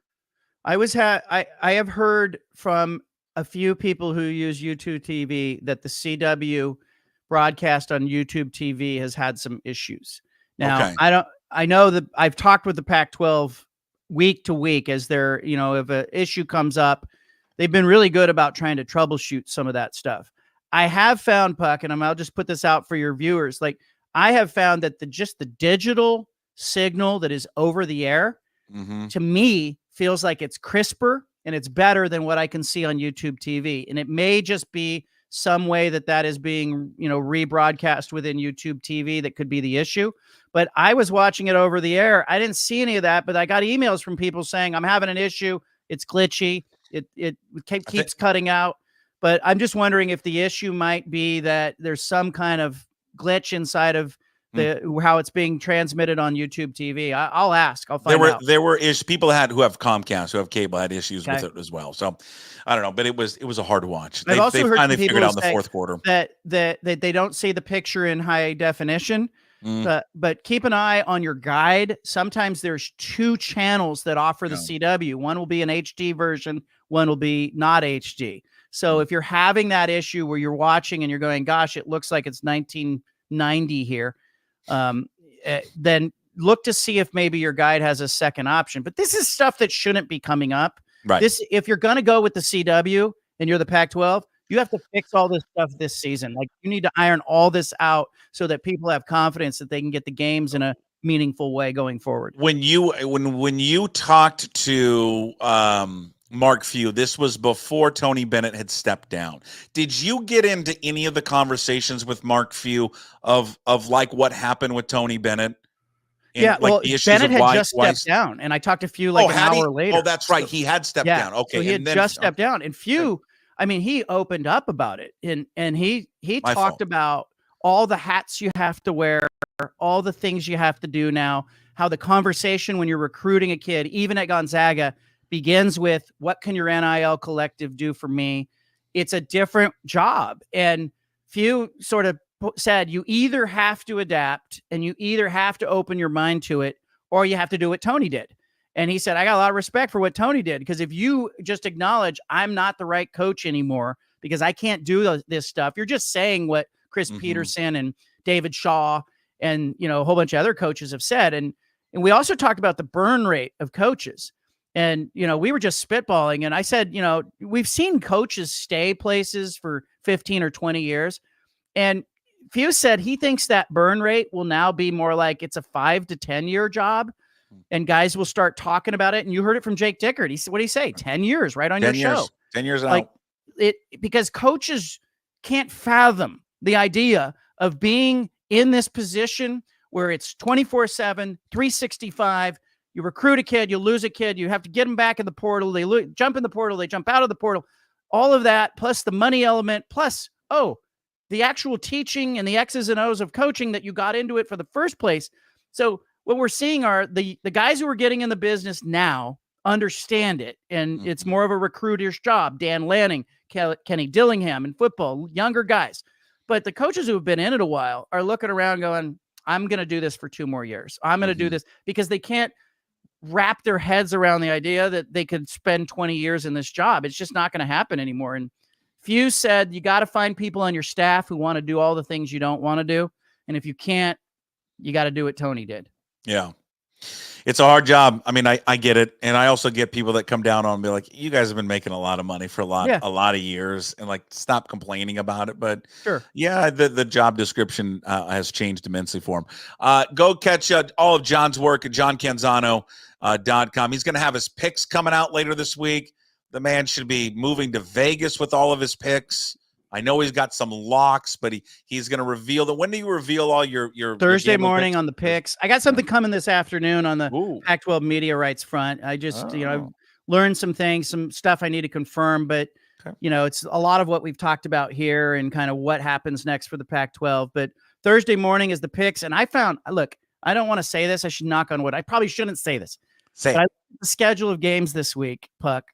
I have heard from a few people who use YouTube TV that the CW broadcast on YouTube TV has had some issues. Now, I know that I've talked with the Pac-12 week to week as they're, if an issue comes up, they've been really good about trying to troubleshoot some of that stuff. I have found, Puck, and I'll just put this out for your viewers. Like, I have found that the digital signal that is over the air, to me, feels like it's crisper and it's better than what I can see on YouTube TV. And it may just be some way that is being, rebroadcast within YouTube TV that could be the issue. But I was watching it over the air. I didn't see any of that, but I got emails from people saying, I'm having an issue. It's glitchy. It keeps cutting out. But I'm just wondering if the issue might be that there's some kind of glitch inside of how it's being transmitted on YouTube TV. I'll ask. I'll find out. There were people who have Comcast, who have cable, had issues with it as well. So I don't know, but it was a hard watch. They finally figured out in the fourth quarter that they don't see the picture in high definition. But keep an eye on your guide. Sometimes there's two channels that offer the CW. One will be an HD version. One will be not HD. So if you're having that issue where you're watching and you're going, gosh, it looks like it's 1990 here, then look to see if maybe your guide has a second option. But this is stuff that shouldn't be coming up. Right. If you're going to go with the CW and you're the Pac-12, you have to fix all this stuff this season. Like, you need to iron all this out so that people have confidence that they can get the games in a meaningful way going forward. When you talked to Mark Few, this was before Tony Bennett had stepped down. Did you get into any of the conversations with Mark Few of like what happened with Tony Bennett? Bennett had just stepped down, and I talked to Few an hour later. Oh, that's right. He had stepped down. Okay. So he had just stepped down. And Few, he opened up about it. And he talked about all the hats you have to wear, all the things you have to do now, how the conversation when you're recruiting a kid, even at Gonzaga, begins with, what can your NIL collective do for me? It's a different job. And Few sort of said, you either have to adapt and you either have to open your mind to it, or you have to do what Tony did. And he said, I got a lot of respect for what Tony did, because if you just acknowledge I'm not the right coach anymore because I can't do this stuff, you're just saying what Chris Peterson and David Shaw and, you know, a whole bunch of other coaches have said. And we also talked about the burn rate of coaches. And, you know, we were just spitballing. And I said, you know, we've seen coaches stay places for 15 or 20 years. And Fuse said he thinks that burn rate will now be more like it's a 5 to 10 year job. And guys will start talking about it. And you heard it from Jake Dickert. He said, what did he say? 10 years, right on your show. 10 years out. Like because coaches can't fathom the idea of being in this position where it's 24/7, 365. You recruit a kid, you lose a kid, you have to get them back in the portal. They jump in the portal, they jump out of the portal. All of that, plus the money element, plus, the actual teaching and the X's and O's of coaching that you got into it for the first place. So what we're seeing are the guys who are getting in the business now understand it. And it's more of a recruiter's job. Dan Lanning, Kenny Dillingham in football, younger guys. But the coaches who have been in it a while are looking around going, I'm going to do this for 2 more years. I'm going to do this, because they can't wrap their heads around the idea that they could spend 20 years in this job. It's just not going to happen anymore. And Fuse said, you got to find people on your staff who want to do all the things you don't want to do. And if you can't, you got to do what Tony did. Yeah. It's a hard job. I mean, I get it. And I also get people that come down on me like, you guys have been making a lot of money for a lot of years, and like, stop complaining about it. But sure. Yeah, the job description has changed immensely for him. Go catch all of John's work at johncanzano.com. He's going to have his picks coming out later this week. The man should be moving to Vegas with all of his picks. I know he's got some locks, but he's going to reveal that. When do you reveal all your Thursday morning on the picks? I got something coming this afternoon on the Pac-12 media rights front. I just, you know, I've learned some things, some stuff I need to confirm, but you know, it's a lot of what we've talked about here and kind of what happens next for the Pac-12. But Thursday morning is the picks. And I found, look, I don't want to say this. I should knock on wood. I probably shouldn't say this. The schedule of games this week, Puck,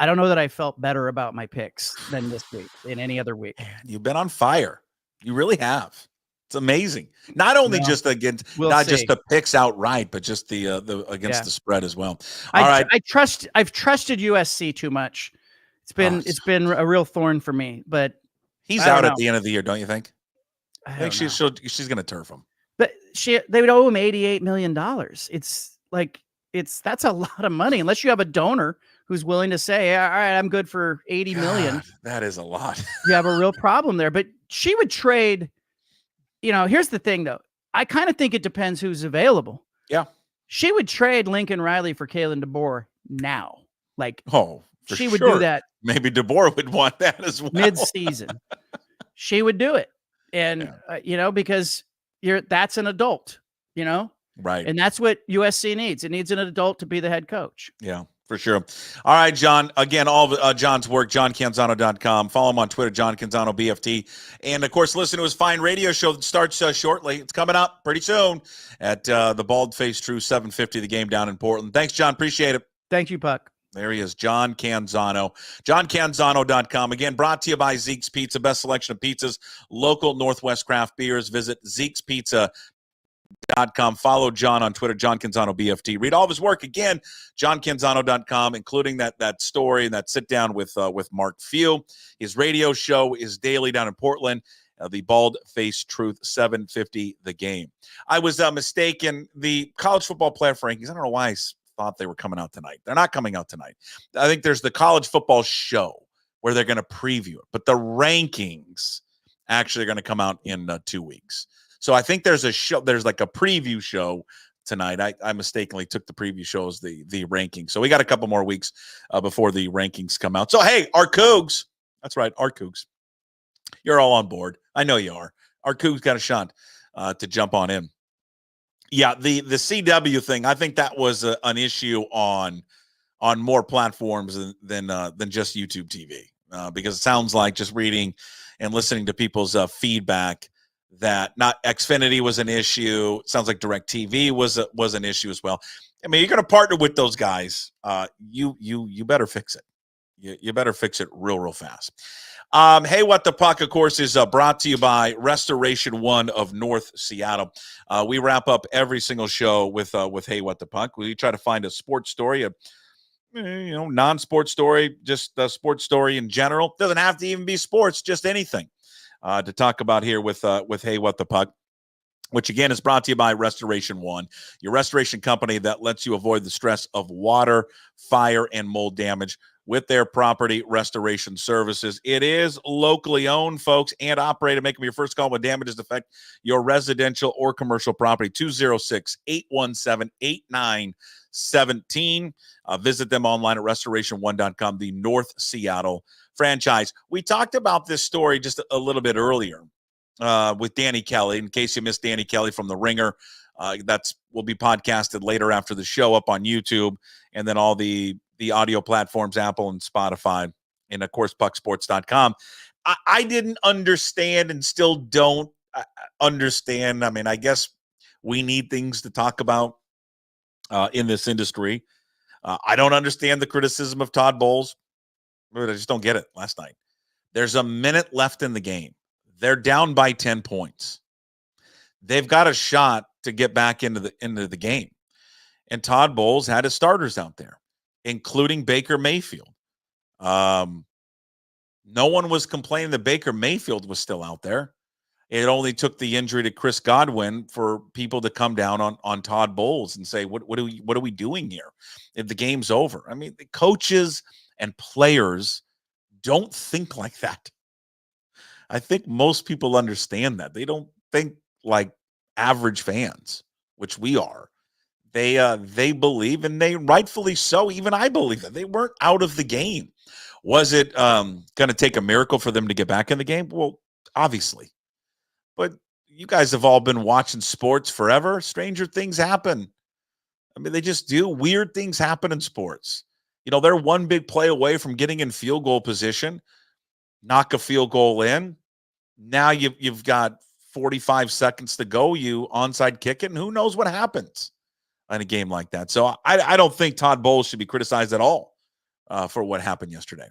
I don't know that I felt better about my picks than this week in any other week. Man, you've been on fire. You really have. It's amazing. Not only just against, just the picks outright, but just the against the spread as well. All right. I've trusted USC too much. It's been a real thorn for me, but he's out at the end of the year. Don't you think? I think she's going to turf him, but they would owe him $88 million. It's like, that's a lot of money unless you have a donor who's willing to say, all right, I'm good for 80 million. That is a lot. You have a real problem there, but she would trade. You know, here's the thing though. I kind of think it depends who's available. Yeah. She would trade Lincoln Riley for Kalen DeBoer now. Like, she would do that. Maybe DeBoer would want that as well. Mid-season. She would do it. And, you know, because that's an adult, you know? Right. And that's what USC needs. It needs an adult to be the head coach. Yeah, for sure. All right, John. Again, all of John's work, johncanzano.com. Follow him on Twitter, John Canzano BFT. And, of course, listen to his fine radio show that starts shortly. It's coming up pretty soon at the Bald Face True 750, the game down in Portland. Thanks, John. Appreciate it. Thank you, Puck. There he is, John Canzano. JohnCanzano.com. Again, brought to you by Zeke's Pizza. Best selection of pizzas, local Northwest craft beers. Visit Zeke'sPizza.com. Follow John on Twitter, John Canzano BFT. Read all of his work again, johncanzano.com, including that story and that sit down with Mark Few. His radio show is daily down in Portland. The Bald Face Truth 750 the game. I was mistaken. The college football playoff rankings, I don't know why I thought they were coming out tonight. They're not coming out tonight. I think there's the college football show where they're going to preview it, but the rankings actually are going to come out in 2 weeks. So I think there's like a preview show tonight. I mistakenly took the preview show as the rankings. So we got a couple more weeks before the rankings come out. So, hey, our Cougs. That's right, our Cougs. You're all on board. I know you are. Our Cougs got a shot to jump on in. Yeah, the CW thing, I think that was an issue on more platforms than just YouTube TV. Because it sounds like, just reading and listening to people's feedback, that not Xfinity was an issue. It sounds like DirecTV was an issue as well. I mean, you're going to partner with those guys. You better fix it. You better fix it real fast. Hey, What the Puck, of course, is brought to you by Restoration One of North Seattle. We wrap up every single show with Hey, What the Puck. We try to find a sports story, a non-sports story, just a sports story in general. Doesn't have to even be sports, just anything to talk about here with Hey, What the Puck, which again is brought to you by Restoration One, your restoration company that lets you avoid the stress of water, fire, and mold damage with their property restoration services. It is locally owned, folks, and operated. Make them your first call when damages affect your residential or commercial property. 206-817-8917. Visit them online at restoration1.com, the North Seattle franchise. We talked about this story just a little bit earlier with Danny Kelly. In case you missed Danny Kelly from The Ringer, will be podcasted later after the show up on YouTube, and then all the audio platforms, Apple and Spotify, and of course, pucksports.com. I didn't understand and still don't understand. I mean, I guess we need things to talk about in this industry. I don't understand the criticism of Todd Bowles. I just don't get it last night. There's a minute left in the game. They're down by 10 points. They've got a shot to get back into the game. And Todd Bowles had his starters out there, including Baker Mayfield. No one was complaining that Baker Mayfield was still out there. It only took the injury to Chris Godwin for people to come down on Todd Bowles and say, what are we doing here if the game's over? I mean, the coaches and players don't think like that. I think most people understand that. They don't think like average fans, which we are. They believe, and they rightfully so. Even I believe that they weren't out of the game. Was it going to take a miracle for them to get back in the game? Well, obviously. But you guys have all been watching sports forever. Stranger things happen. I mean, they just do. Weird things happen in sports. They're one big play away from getting in field goal position, knock a field goal in. Now you've got 45 seconds to go. You onside kick it, and who knows what happens in a game like that. So I don't think Todd Bowles should be criticized at all for what happened yesterday.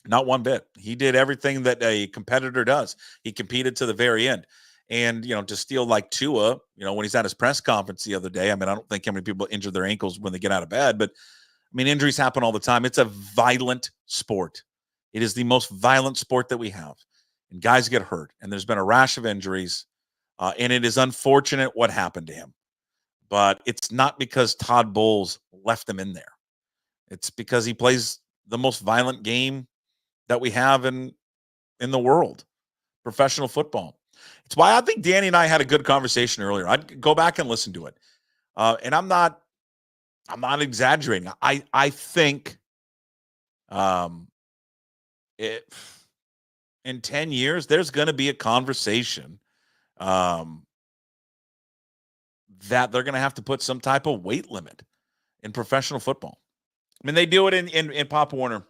Not one bit. He did everything that a competitor does. He competed to the very end. And, to steal like Tua, when he's at his press conference the other day, I mean, I don't think how many people injure their ankles when they get out of bed, but I mean, injuries happen all the time. It's a violent sport. It is the most violent sport that we have. And guys get hurt. And there's been a rash of injuries. And it is unfortunate what happened to him. But it's not because Todd Bowles left him in there. It's because he plays the most violent game that we have in the world, professional football. It's why I think Danny and I had a good conversation earlier. I'd go back and listen to it. And I'm not exaggerating. I think in 10 years, there's going to be a conversation that they're going to have to put some type of weight limit in professional football. I mean, they do it in Pop Warner,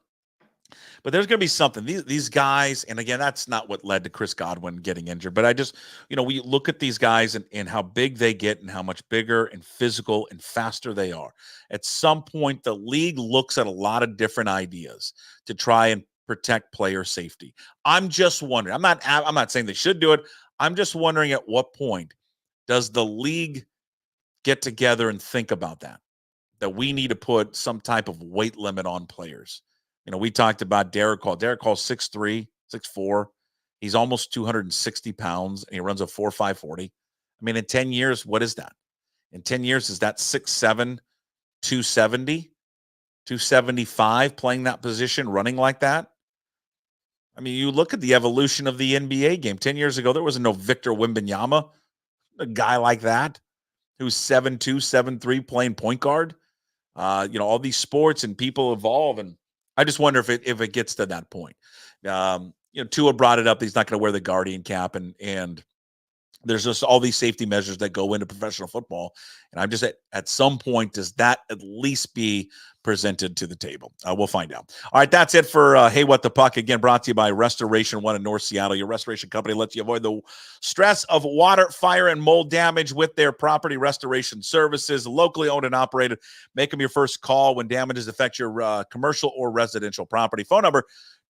but there's going to be something. These guys, and again, that's not what led to Chris Godwin getting injured, but I just, we look at these guys and how big they get and how much bigger and physical and faster they are. At some point, the league looks at a lot of different ideas to try and protect player safety. I'm just wondering. I'm not saying they should do it. I'm just wondering at what point does the league get together and think about that we need to put some type of weight limit on players. We talked about Derek Hall. Derek Hall's 6'3", 6'4". He's almost 260 pounds, and he runs a 4.5 40. I mean, in 10 years, what is that? In 10 years, is that 6'7", 270, 275 playing that position, running like that? I mean, you look at the evolution of the NBA game. 10 years ago, there was no Victor Wembanyama, a guy like that, who's 7'2", 7'3", playing point guard. All these sports and people evolve, and I just wonder if it gets to that point. Tua brought it up. He's not going to wear the Guardian cap, and there's just all these safety measures that go into professional football. And I'm just at some point, does that at least be presented to the table? We'll find out. All right, that's it for Hey, What the Puck. Again, brought to you by Restoration One in North Seattle. Your restoration company lets you avoid the stress of water, fire, and mold damage with their property restoration services. Locally owned and operated. Make them your first call when damages affect your commercial or residential property. Phone number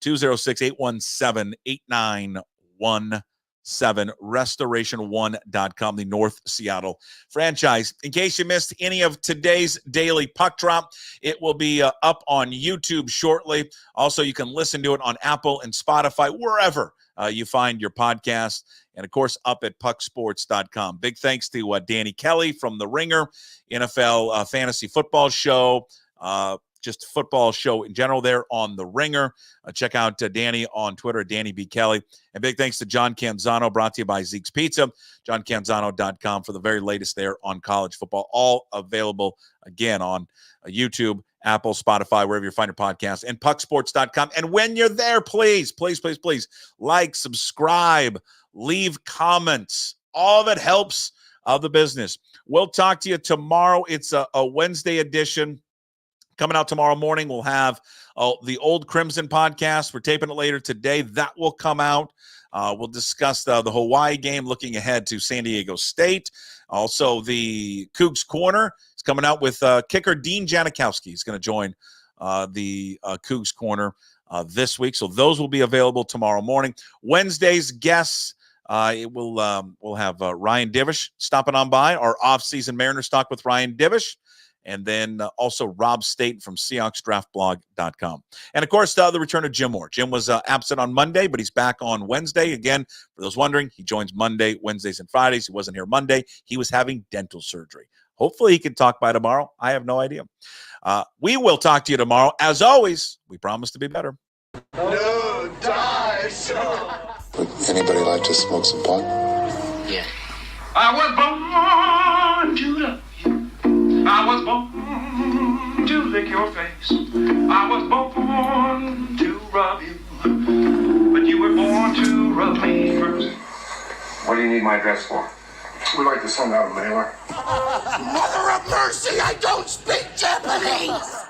206-817-8917. Restoration1.com, the North Seattle franchise. In case you missed any of today's daily puck drop, it will be up on YouTube shortly. Also, you can listen to it on Apple and Spotify, wherever you find your podcast, and of course up at pucksports.com. Big thanks to Danny Kelly from The Ringer, NFL fantasy football show, just football show in general there on The Ringer. Check out Danny on Twitter, Danny B. Kelly. And big thanks to John Canzano, brought to you by Zeke's Pizza, johncanzano.com for the very latest there on college football. All available, again, on YouTube, Apple, Spotify, wherever you find your podcast, and pucksports.com. And when you're there, please, please, please, please, like, subscribe, leave comments. All that helps the business. We'll talk to you tomorrow. It's a Wednesday edition. Coming out tomorrow morning, we'll have the Old Crimson podcast. We're taping it later today. That will come out. We'll discuss the Hawaii game, looking ahead to San Diego State. Also, the Cougs Corner is coming out with kicker Dean Janikowski. He's going to join the Cougs Corner this week. So those will be available tomorrow morning. Wednesday's guests, we'll have Ryan Divish stopping on by, our off-season Mariners talk with Ryan Divish. And then also Rob Staten from SeahawksDraftBlog.com. And, of course, the return of Jim Moore. Jim was absent on Monday, but he's back on Wednesday. Again, for those wondering, he joins Monday, Wednesdays, and Fridays. He wasn't here Monday. He was having dental surgery. Hopefully he can talk by tomorrow. I have no idea. We will talk to you tomorrow. As always, we promise to be better. No dice. Would anybody like to smoke some pot? Yeah. I was born to love you. I was born to lick your face. I was born to rub you. But you were born to rub me first. What do you need my address for? We'd like to send out a mailer. Mother of mercy, I don't speak Japanese!